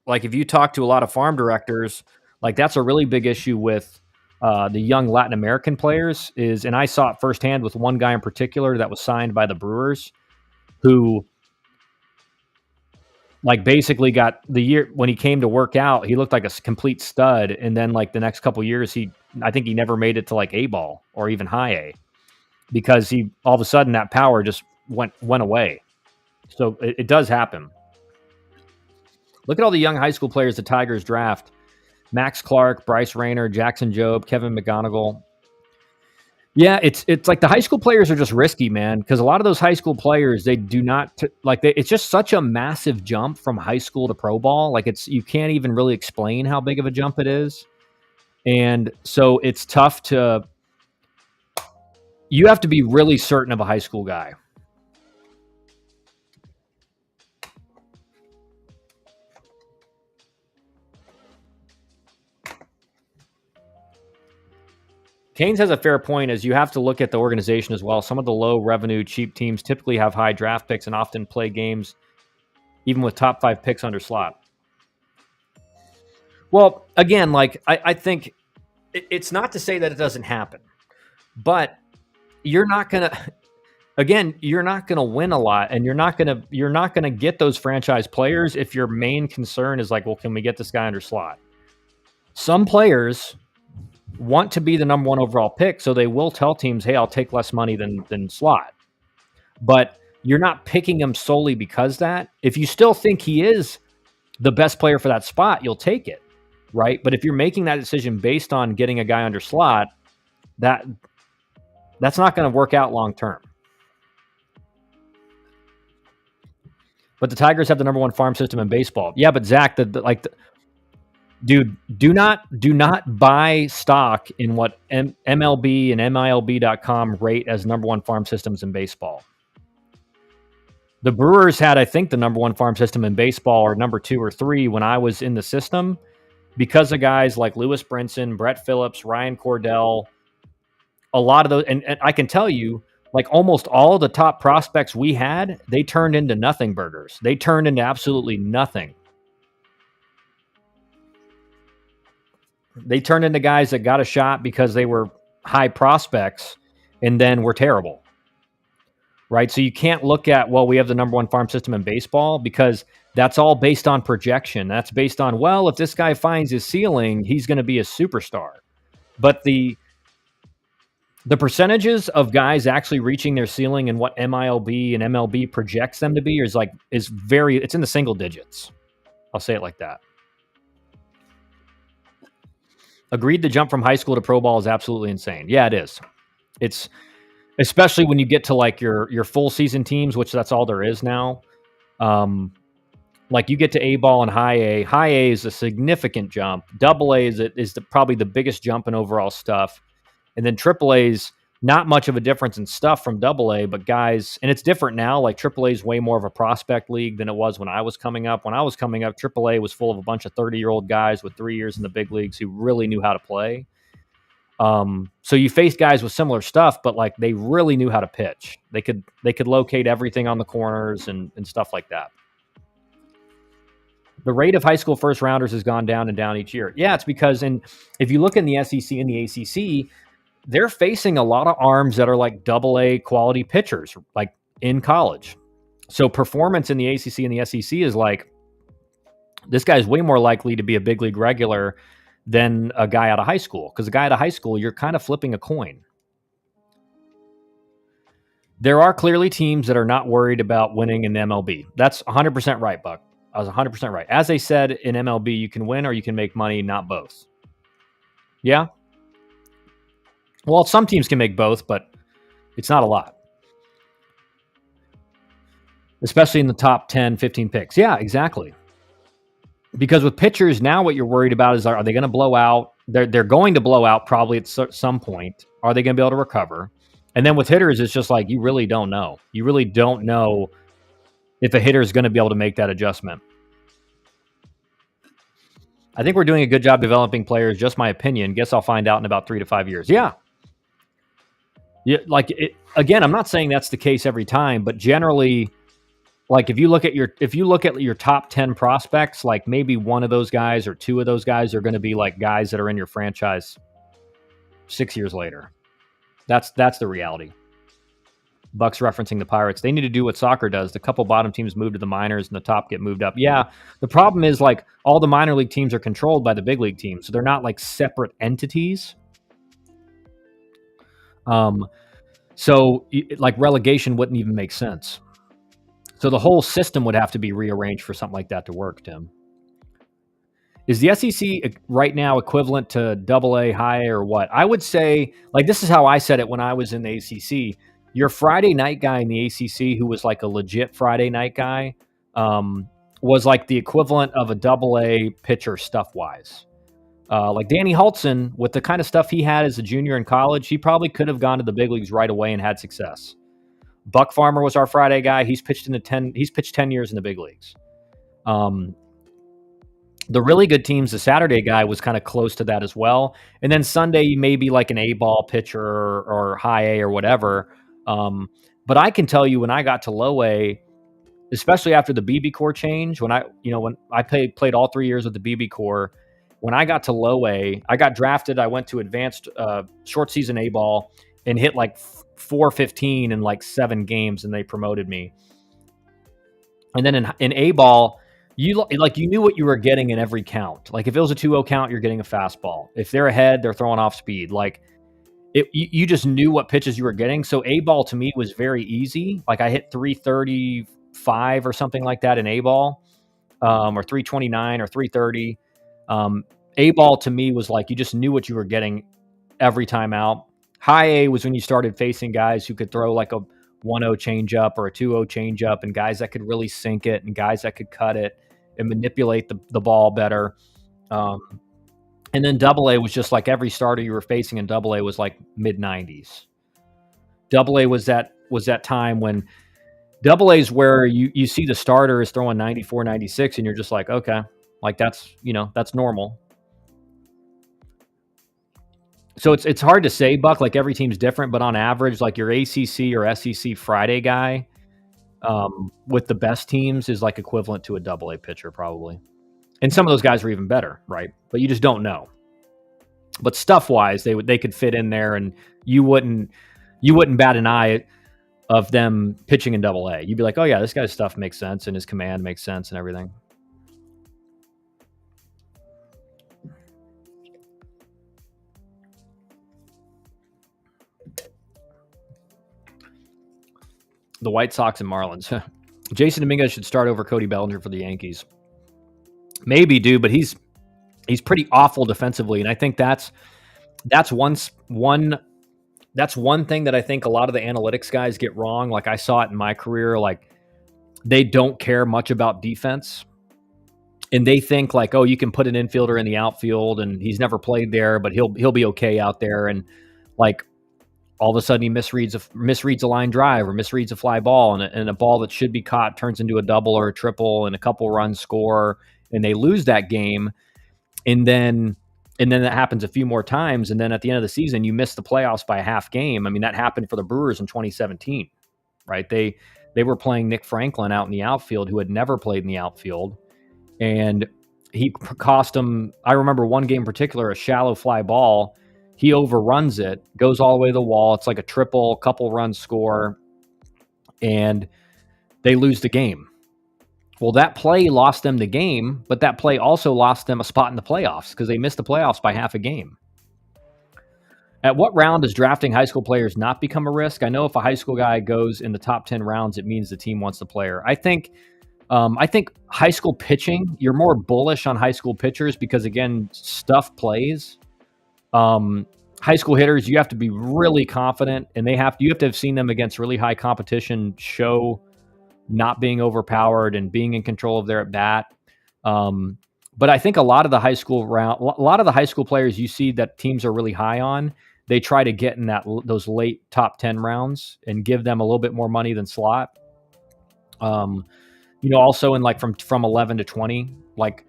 A: like, if you talk to a lot of farm directors, like that's a really big issue with the young Latin American players. And I saw it firsthand with one guy in particular that was signed by the Brewers, who, like, basically got the year when he came to work out, he looked like a complete stud. And then like the next couple of years, I think he never made it to like A ball or even high A, because he, all of a sudden that power just went away. So it does happen. Look at all the young high school players the Tigers draft: Max Clark, Bryce Rayner, Jackson Jobe, Kevin McGonigal. Yeah, it's like the high school players are just risky, man, because a lot of those high school players, they do not it's just such a massive jump from high school to pro ball. Like you can't even really explain how big of a jump it is. And so it's tough you have to be really certain of a high school guy. Canes has a fair point, as you have to look at the organization as well. Some of the low revenue, cheap teams typically have high draft picks and often play games even with top 5 picks under slot. Well, again, like I think it's not to say that it doesn't happen, but you're not gonna win a lot, and you're not gonna get those franchise players if your main concern is like, well, can we get this guy under slot? Some players want to be the number 1 overall pick, so they will tell teams, hey, I'll take less money than slot. But you're not picking him solely because that. If you still think he is the best player for that spot, you'll take it, right? But if you're making that decision based on getting a guy under slot, that's not going to work out long term. But the Tigers have the number 1 farm system in baseball. Yeah, but Zach, dude, do not buy stock in what MLB and MILB.com rate as number 1 farm systems in baseball. The Brewers had, I think, the number 1 farm system in baseball, or number 2 or 3 when I was in the system, because of guys like Lewis Brinson, Brett Phillips, Ryan Cordell. A lot of those, and I can tell you, like almost all the top prospects we had, they turned into nothing burgers. They turned into absolutely nothing. They turned into guys that got a shot because they were high prospects and then were terrible, right? So you can't look at, well, we have the number 1 farm system in baseball, because that's all based on projection. That's based on, well, if this guy finds his ceiling, he's going to be a superstar. But The percentages of guys actually reaching their ceiling and what MILB and MLB projects them to be it's in the single digits. I'll say it like that. Agreed, the jump from high school to pro ball is absolutely insane. Yeah, it is. It's especially when you get to like your full season teams, which that's all there is now. Like you get to A ball and high A. High A is a significant jump. Double A is probably the biggest jump in overall stuff. And then triple A's not much of a difference in stuff from double A, but guys, and it's different now. Like triple A is way more of a prospect league than it was when I was coming up. When I was coming up, triple A was full of a bunch of 30-year-old guys with 3 years in the big leagues who really knew how to play. So you faced guys with similar stuff, but like they really knew how to pitch. They could locate everything on the corners and stuff like that. The rate of high school first rounders has gone down and down each year. Yeah, it's because if you look in the SEC and the ACC, they're facing a lot of arms that are like double A quality pitchers, like in college. So performance in the ACC and the SEC is like, this guy's way more likely to be a big league regular than a guy out of high school. Because a guy out of high school, you're kind of flipping a coin. There are clearly teams that are not worried about winning in the MLB. That's 100% right, Buck. I was 100% right. As they said in MLB, you can win or you can make money, not both. Yeah? Well, some teams can make both, but it's not a lot. Especially in the top 10, 15 picks. Yeah, exactly. Because with pitchers, now what you're worried about is, are they going to blow out? They're going to blow out probably at some point. Are they going to be able to recover? And then with hitters, it's just like, you really don't know. You really don't know if a hitter is going to be able to make that adjustment. I think we're doing a good job developing players. Just my opinion. Guess I'll find out in about 3 to 5 years. Yeah. Yeah. Like again, I'm not saying that's the case every time, but generally, like if you look at your top 10 prospects, like maybe one of those guys or two of those guys are going to be like guys that are in your franchise 6 years later. That's the reality. Bucks referencing the Pirates. They need to do what soccer does. The couple bottom teams move to the minors and the top get moved up. Yeah. The problem is like all the minor league teams are controlled by the big league teams. So they're not like separate entities. So like relegation wouldn't even make sense. So the whole system would have to be rearranged for something like that to work, Tim. Is the SEC right now equivalent to double A, high A, or what? I would say, like, this is how I said it when I was in the ACC. Your Friday night guy in the ACC, who was like a legit Friday night guy, was like the equivalent of a double A pitcher stuff-wise. Like Danny Hultzen, with the kind of stuff he had as a junior in college, he probably could have gone to the big leagues right away and had success. Buck Farmer was our Friday guy. He's pitched 10 years in the big leagues. The really good teams, the Saturday guy was kind of close to that as well. And then Sunday, maybe like an A-ball pitcher or high A or whatever. But I can tell you when I got to low A, especially after the BB Core change, when I played all 3 years with the BB Core, when I got to low A, I got drafted. I went to advanced short season A-ball and hit like 415 in like 7 games, and they promoted me. And then in A-ball, you knew what you were getting in every count. Like if it was a 2-0 count, you're getting a fastball. If they're ahead, they're throwing off speed. Like you just knew what pitches you were getting. So A-ball to me was very easy. Like I hit 335 or something like that in A-ball, or 329 or 330. A-ball to me was like you just knew what you were getting every time out. High A was when you started facing guys who could throw like a 1-0 changeup or a 2-0 changeup, and guys that could really sink it and guys that could cut it and manipulate the ball better. And then double A was just like every starter you were facing in double A was like mid-90s. Double A was that time when double A is where you see the starter is throwing 94, 96, and you're just like, okay, like that's normal. So it's hard to say, Buck, like every team's different, but on average, like your ACC or SEC Friday guy with the best teams is like equivalent to a double A pitcher probably. And some of those guys are even better, right? But you just don't know. But stuff-wise, they could fit in there, and you wouldn't bat an eye of them pitching in double A. You'd be like, oh yeah, this guy's stuff makes sense, and his command makes sense and everything. the White Sox and Marlins. Jason Dominguez should start over Cody Bellinger for the Yankees. Maybe, dude, but he's pretty awful defensively, and I think that's one thing that I think a lot of the analytics guys get wrong. Like I saw it in my career, like they don't care much about defense. And they think like, oh, you can put an infielder in the outfield and he's never played there, but he'll be okay out there. And like all of a sudden he misreads a line drive or misreads a fly ball, and a ball that should be caught turns into a double or a triple and a couple runs score, and they lose that game. And then that happens a few more times. And then at the end of the season, you miss the playoffs by a half game. I mean, that happened for the Brewers in 2017, right? They were playing Nick Franklin out in the outfield, who had never played in the outfield. And he cost them, I remember one game in particular, a shallow fly ball. He overruns it, goes all the way to the wall. It's like a triple, couple runs score, and they lose the game. Well, that play lost them the game, but that play also lost them a spot in the playoffs because they missed the playoffs by half a game. At what round does drafting high school players not become a risk? I know if a high school guy goes in the top 10 rounds, it means the team wants the player. I think high school pitching, you're more bullish on high school pitchers because, again, stuff plays. High school hitters, you have to be really confident, and you have to have seen them against really high competition show not being overpowered and being in control of their at bat. But I think a lot of the high school players you see that teams are really high on, they try to get in those late top 10 rounds and give them a little bit more money than slot. Also in like from 11 to 20, like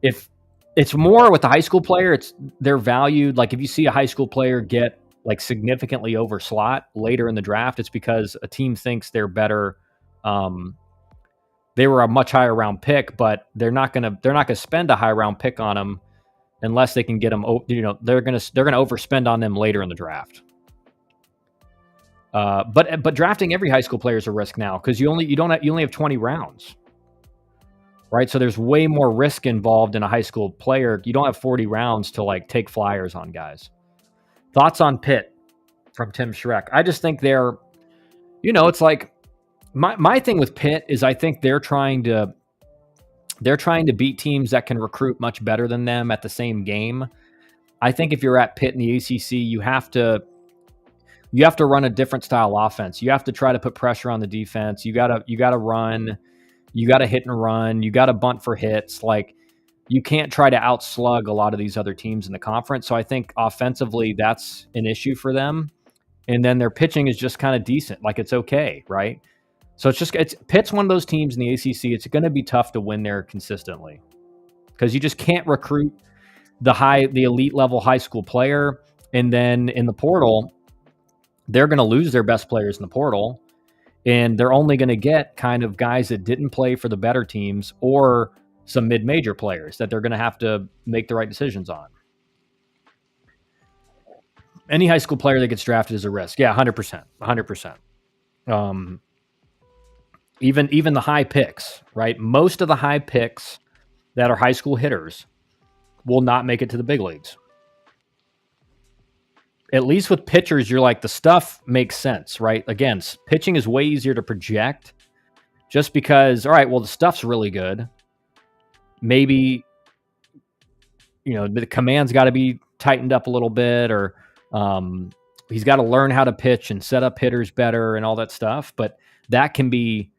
A: if it's more with the high school player, they're valued. Like if you see a high school player get like significantly over slot later in the draft, it's because a team thinks they're better. They were a much higher round pick, but they're not gonna spend a high round pick on them unless they can get them. They're gonna overspend on them later in the draft. But drafting every high school player is a risk now because you only have 20 rounds, right? So there's way more risk involved in a high school player. You don't have 40 rounds to like take flyers on guys. Thoughts on Pitt from Tim Schreck? I just think they're, it's like my thing with Pitt is I think they're trying to beat teams that can recruit much better than them at the same game. I think if you're at Pitt in the ACC, you have to run a different style offense. You have to try to put pressure on the defense. You gotta run. You gotta hit and run. You gotta bunt for hits. Like you can't try to outslug a lot of these other teams in the conference. So I think offensively that's an issue for them. And then their pitching is just kind of decent. Like it's okay, right? So Pitt's one of those teams in the ACC. It's going to be tough to win there consistently because you just can't recruit the elite level high school player. And then in the portal, they're going to lose their best players in the portal, and they're only going to get kind of guys that didn't play for the better teams or some mid-major players that they're going to have to make the right decisions on. Any high school player that gets drafted is a risk. Yeah, 100%. 100%. Even the high picks, right? Most of the high picks that are high school hitters will not make it to the big leagues. At least with pitchers, you're like, the stuff makes sense, right? Again, pitching is way easier to project just because, all right, well, the stuff's really good. Maybe, the command's got to be tightened up a little bit, or he's got to learn how to pitch and set up hitters better and all that stuff. But that can be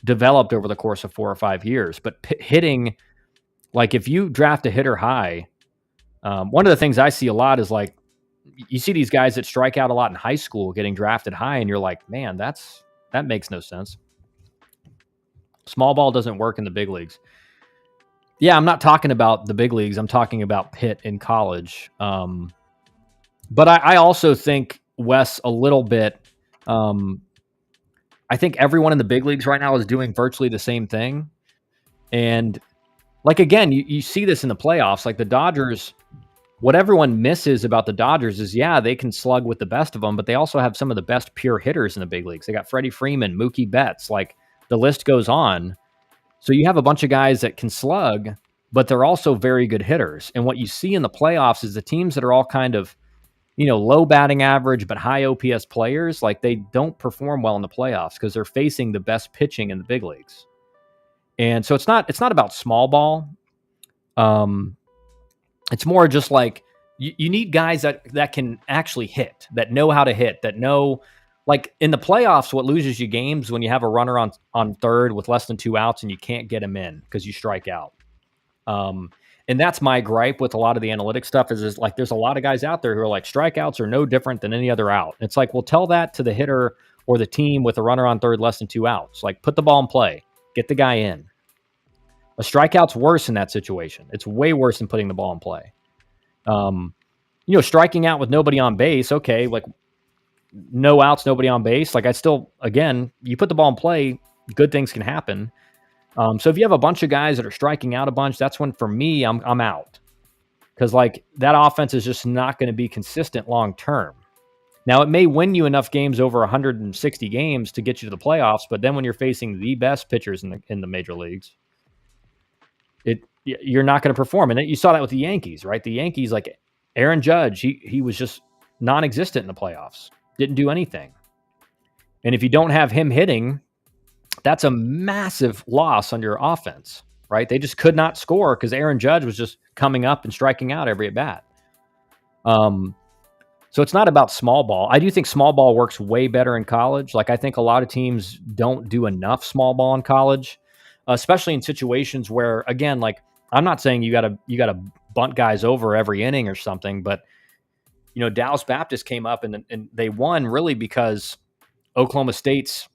A: developed over the course of 4 or 5 years. But hitting, like if you draft a hitter high, one of the things I see a lot is like, you see these guys that strike out a lot in high school getting drafted high, and you're like, man, that makes no sense. Small ball doesn't work in the big leagues. Yeah, I'm not talking about the big leagues. I'm talking about Pitt in college. But I also think, Wes, a little bit, I think everyone in the big leagues right now is doing virtually the same thing. And like, again, you see this in the playoffs, like the Dodgers. What everyone misses about the Dodgers is, yeah, they can slug with the best of them, but they also have some of the best pure hitters in the big leagues. They got Freddie Freeman, Mookie Betts, like the list goes on. So you have a bunch of guys that can slug, but they're also very good hitters. And what you see in the playoffs is the teams that are all kind of low batting average but high OPS players, like they don't perform well in the playoffs because they're facing the best pitching in the big leagues. And so it's not about small ball. It's more just like you need guys that can actually hit, that know how to hit, that know, like in the playoffs, what loses you games when you have a runner on third with less than 2 outs and you can't get him in because you strike out. And that's my gripe with a lot of the analytic stuff is like there's a lot of guys out there who are like strikeouts are no different than any other out. It's like, well, tell that to the hitter or the team with a runner on third less than 2 outs. Like put the ball in play, get the guy in. A strikeout's worse in that situation. It's way worse than putting the ball in play. Striking out with nobody on base, okay, like no outs, nobody on base. Like I still, again, you put the ball in play, good things can happen. So if you have a bunch of guys that are striking out a bunch, that's when for me, I'm out. Because like that offense is just not going to be consistent long term. Now it may win you enough games over 160 games to get you to the playoffs, but then when you're facing the best pitchers in the major leagues, you're not going to perform. And you saw that with the Yankees, right? The Yankees, like Aaron Judge, he was just non-existent in the playoffs. Didn't do anything. And if you don't have him hitting, that's a massive loss on your offense, right? They just could not score because Aaron Judge was just coming up and striking out every at bat. So it's not about small ball. I do think small ball works way better in college. Like I think a lot of teams don't do enough small ball in college, especially in situations where, again, like I'm not saying you gotta bunt guys over every inning or something, but Dallas Baptist came up and they won really because Oklahoma State's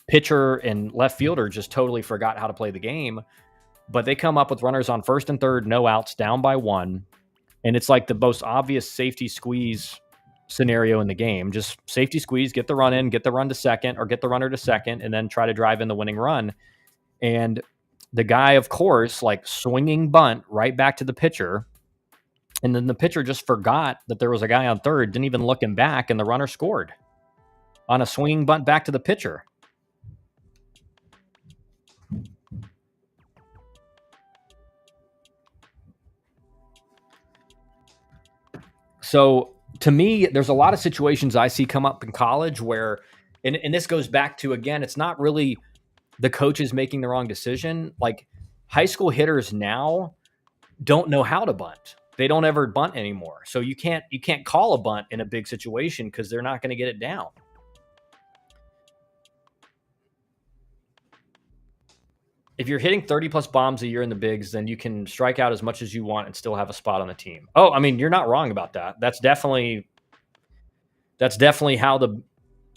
A: pitcher and left fielder just totally forgot how to play the game. But they come up with runners on first and third, no outs, down by 1. And it's like the most obvious safety squeeze scenario in the game. Just safety squeeze, get the run in, get the run to second or get the runner to second, and then try to drive in the winning run. And the guy, of course, like swinging bunt right back to the pitcher. And then the pitcher just forgot that there was a guy on third, didn't even look him back, and the runner scored on a swinging bunt back to the pitcher. So to me, there's a lot of situations I see come up in college where, and this goes back to, again, it's not really the coaches making the wrong decision. Like high school hitters now don't know how to bunt. They don't ever bunt anymore. So you can't call a bunt in a big situation because they're not going to get it down. If you're hitting 30 plus bombs a year in the bigs, then you can strike out as much as you want and still have a spot on the team. Oh, I mean, you're not wrong about that. That's definitely how the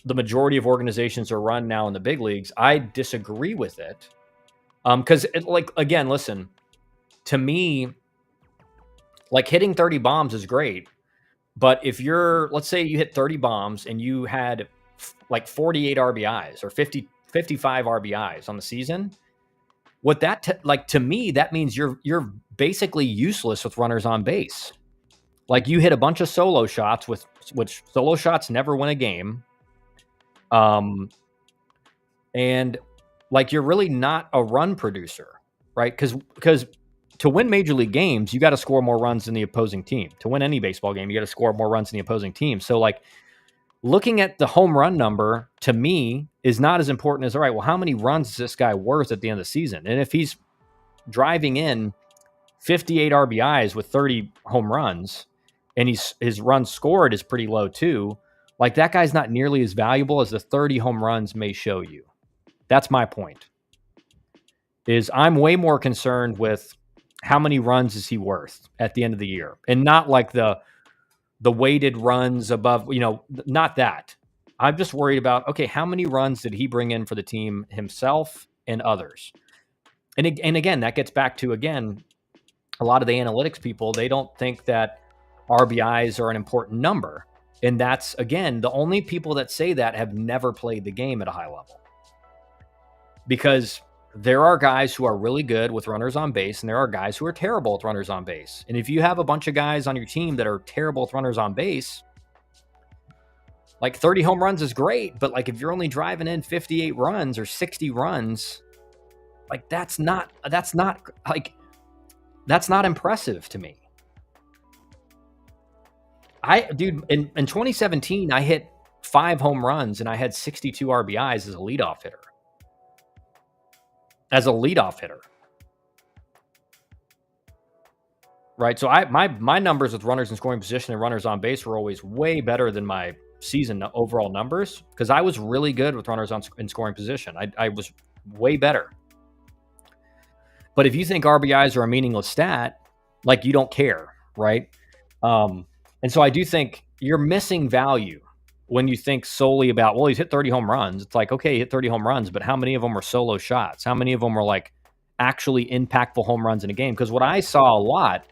A: majority of organizations are run now in the big leagues. I disagree with it. Because again, listen, to me, like hitting 30 bombs is great. But if let's say you hit 30 bombs and you had like 48 RBIs or 55 RBIs on the season, what that to me, that means you're basically useless with runners on base. Like you hit a bunch of solo shots which solo shots never win a game. And like you're really not a run producer, right? Because to win major league games, you got to score more runs than the opposing team. To win any baseball game, you got to score more runs than the opposing team. So like looking at the home run number to me is not as important as, all right, well, how many runs is this guy worth at the end of the season? And if he's driving in 58 RBIs with 30 home runs and his runs scored is pretty low too, like that guy's not nearly as valuable as the 30 home runs may show you. That's my point. Is I'm way more concerned with how many runs is he worth at the end of the year, and not like the weighted runs above, not that. I'm just worried about, okay, how many runs did he bring in for the team himself and others? And again, that gets back to, again, a lot of the analytics people, they don't think that RBIs are an important number. And that's, again, the only people that say that have never played the game at a high level. Because there are guys who are really good with runners on base, and there are guys who are terrible with runners on base. And if you have a bunch of guys on your team that are terrible with runners on base, like 30 home runs is great, but like if you're only driving in 58 runs or 60 runs, like that's not impressive to me. Dude, in 2017, I hit 5 home runs and I had 62 RBIs as a leadoff hitter. Right. So my numbers with runners in scoring position and runners on base were always way better than my season overall numbers because I was really good with runners in scoring position. I was way better. But if you think RBIs are a meaningless stat, like you don't care, right? And so I do think you're missing value when you think solely about, well, he's hit 30 home runs. It's like, okay, he hit 30 home runs, but how many of them were solo shots? How many of them were like actually impactful home runs in a game? Because what I saw a lot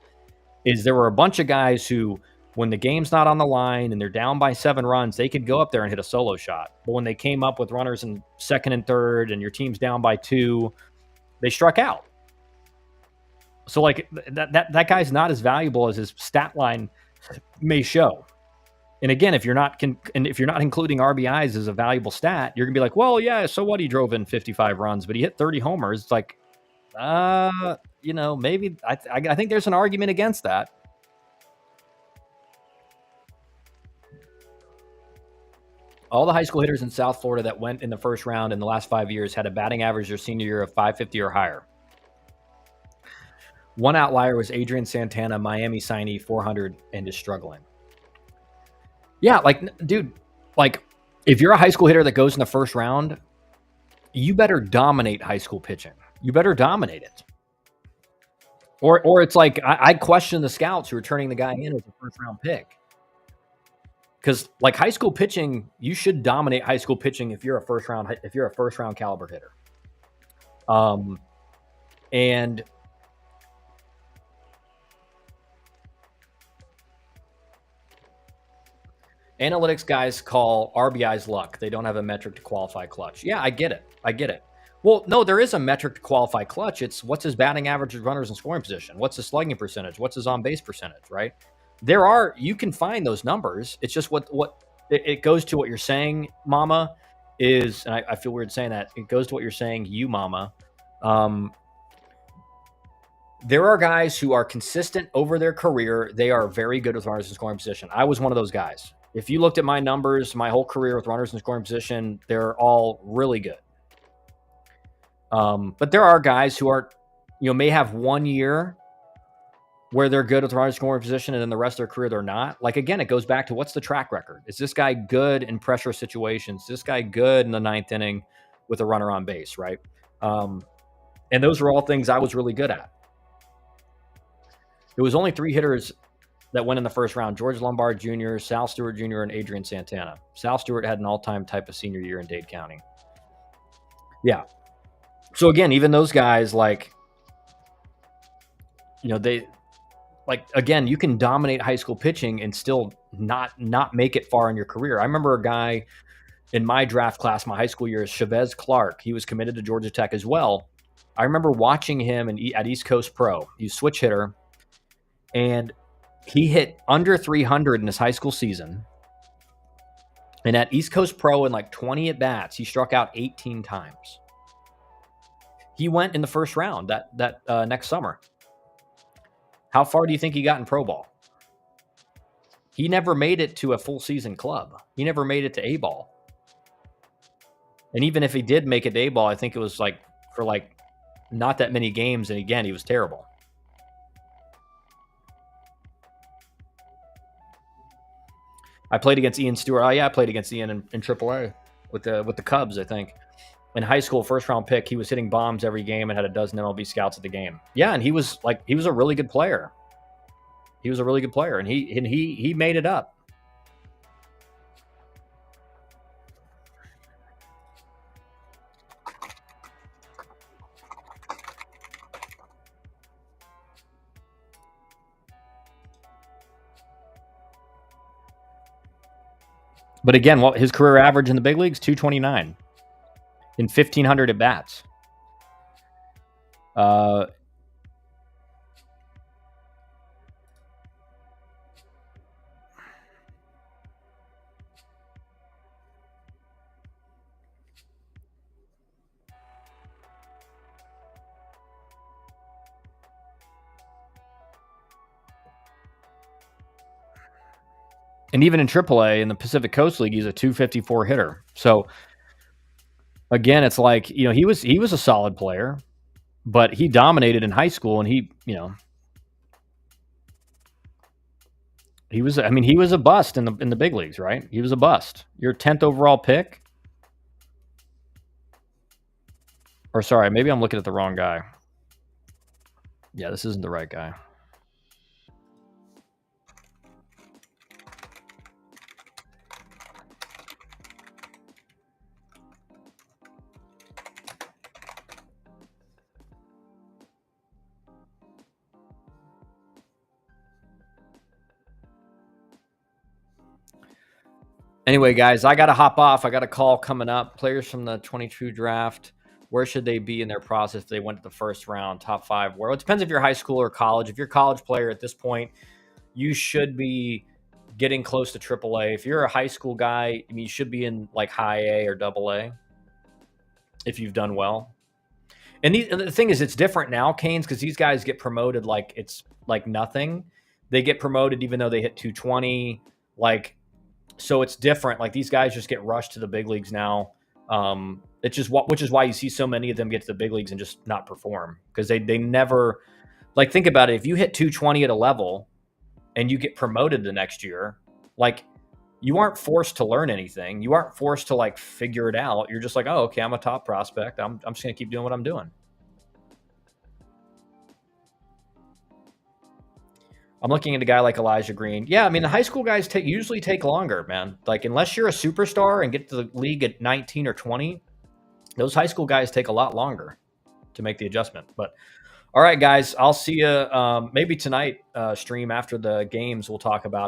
A: is there were a bunch of guys who, when the game's not on the line and they're down by 7 runs, they could go up there and hit a solo shot. But when they came up with runners in second and third and your team's down by 2, they struck out. So like that guy's not as valuable as his stat line may show. And again, if you're not including RBIs as a valuable stat, you're gonna be like, well, yeah, so what? He drove in 55 runs, but he hit 30 homers. It's like, maybe I think there's an argument against that. All the high school hitters in South Florida that went in the first round in the last 5 years had a batting average their senior year of 550 or higher. One outlier was Adrian Santana, Miami signee, 400, and is struggling. Yeah, like, dude, like, if you're a high school hitter that goes in the first round, you better dominate high school pitching. You better dominate it. Or it's like, I question the scouts who are turning the guy in as a first-round pick. Because, like, high school pitching, you should dominate high school pitching if you're a first-round caliber hitter. And analytics guys call RBIs luck. They don't have a metric to qualify clutch. Yeah, I get it. Well, no, there is a metric to qualify clutch. It's what's his batting average with runners in scoring position? What's his slugging percentage? What's his on-base percentage, right? You can find those numbers. It's just what it goes to what you're saying, Mama, is, and I feel weird saying that. It goes to what you're saying, you, Mama. There are guys who are consistent over their career. They are very good with runners in scoring position. I was one of those guys. If you looked at my numbers, my whole career with runners in scoring position, they're all really good. But there are guys who are, may have 1 year where they're good with runners in scoring position, and then the rest of their career they're not. Like, again, it goes back to what's the track record? Is this guy good in pressure situations? Is this guy good in the 9th inning with a runner on base, right? And those are all things I was really good at. It was only 3 hitters that went in the first round: George Lombard Jr., Sal Stewart Jr., and Adrian Santana. Sal Stewart had an all-time type of senior year in Dade County. Yeah. So again, even those guys, like, they, like, again, you can dominate high school pitching and still not make it far in your career. I remember a guy in my draft class, my high school years, Chavez Clark. He was committed to Georgia Tech as well. I remember watching him at East Coast Pro. He's a switch hitter, and he hit under 300 in his high school season. And at East Coast Pro, in like 20 at-bats, he struck out 18 times. He went in the first round that next summer. How far do you think he got in pro ball? He never made it to a full season club. He never made it to A ball. And even if he did make it to A ball, I think it was like for like not that many games. And again, he was terrible. I played against Ian Stewart. Oh yeah, I played against Ian in AAA with the Cubs, I think. In high school, first round pick, he was hitting bombs every game and had a dozen MLB scouts at the game. Yeah, and he was a really good player. He was a really good player, and he made it up. But again, his career average in the big leagues, 229 in 1,500 at bats. And even in AAA in the Pacific Coast League, he's a 254 hitter. So again, it's like, he was a solid player, but he dominated in high school, and he was a bust in the big leagues, right? He was a bust. Your 10th overall pick. Or sorry, maybe I'm looking at the wrong guy. Yeah, this isn't the right guy. Anyway, guys, I got to hop off. I got a call coming up. Players from the 22 draft, where should they be in their process if they went to the first round, top 5? Well, it depends if you're high school or college. If you're a college player at this point, you should be getting close to AAA. If you're a high school guy, you should be in like high A or AA if you've done well. And the thing is, it's different now, Canes, because these guys get promoted like it's like nothing. They get promoted even though they hit 220. So it's different. Like these guys just get rushed to the big leagues now. It's just which is why you see so many of them get to the big leagues and just not perform, because they never, like, think about it. If you hit 220 at a level and you get promoted the next year, like, you aren't forced to learn anything. You aren't forced to like figure it out. You're just like, oh, okay, I'm a top prospect. I'm just gonna keep doing what I'm doing. I'm looking at a guy like Elijah Green. Yeah, I mean, the high school guys usually take longer, man. Like, unless you're a superstar and get to the league at 19 or 20, those high school guys take a lot longer to make the adjustment. But all right, guys, I'll see you maybe tonight stream after the games. We'll talk about it.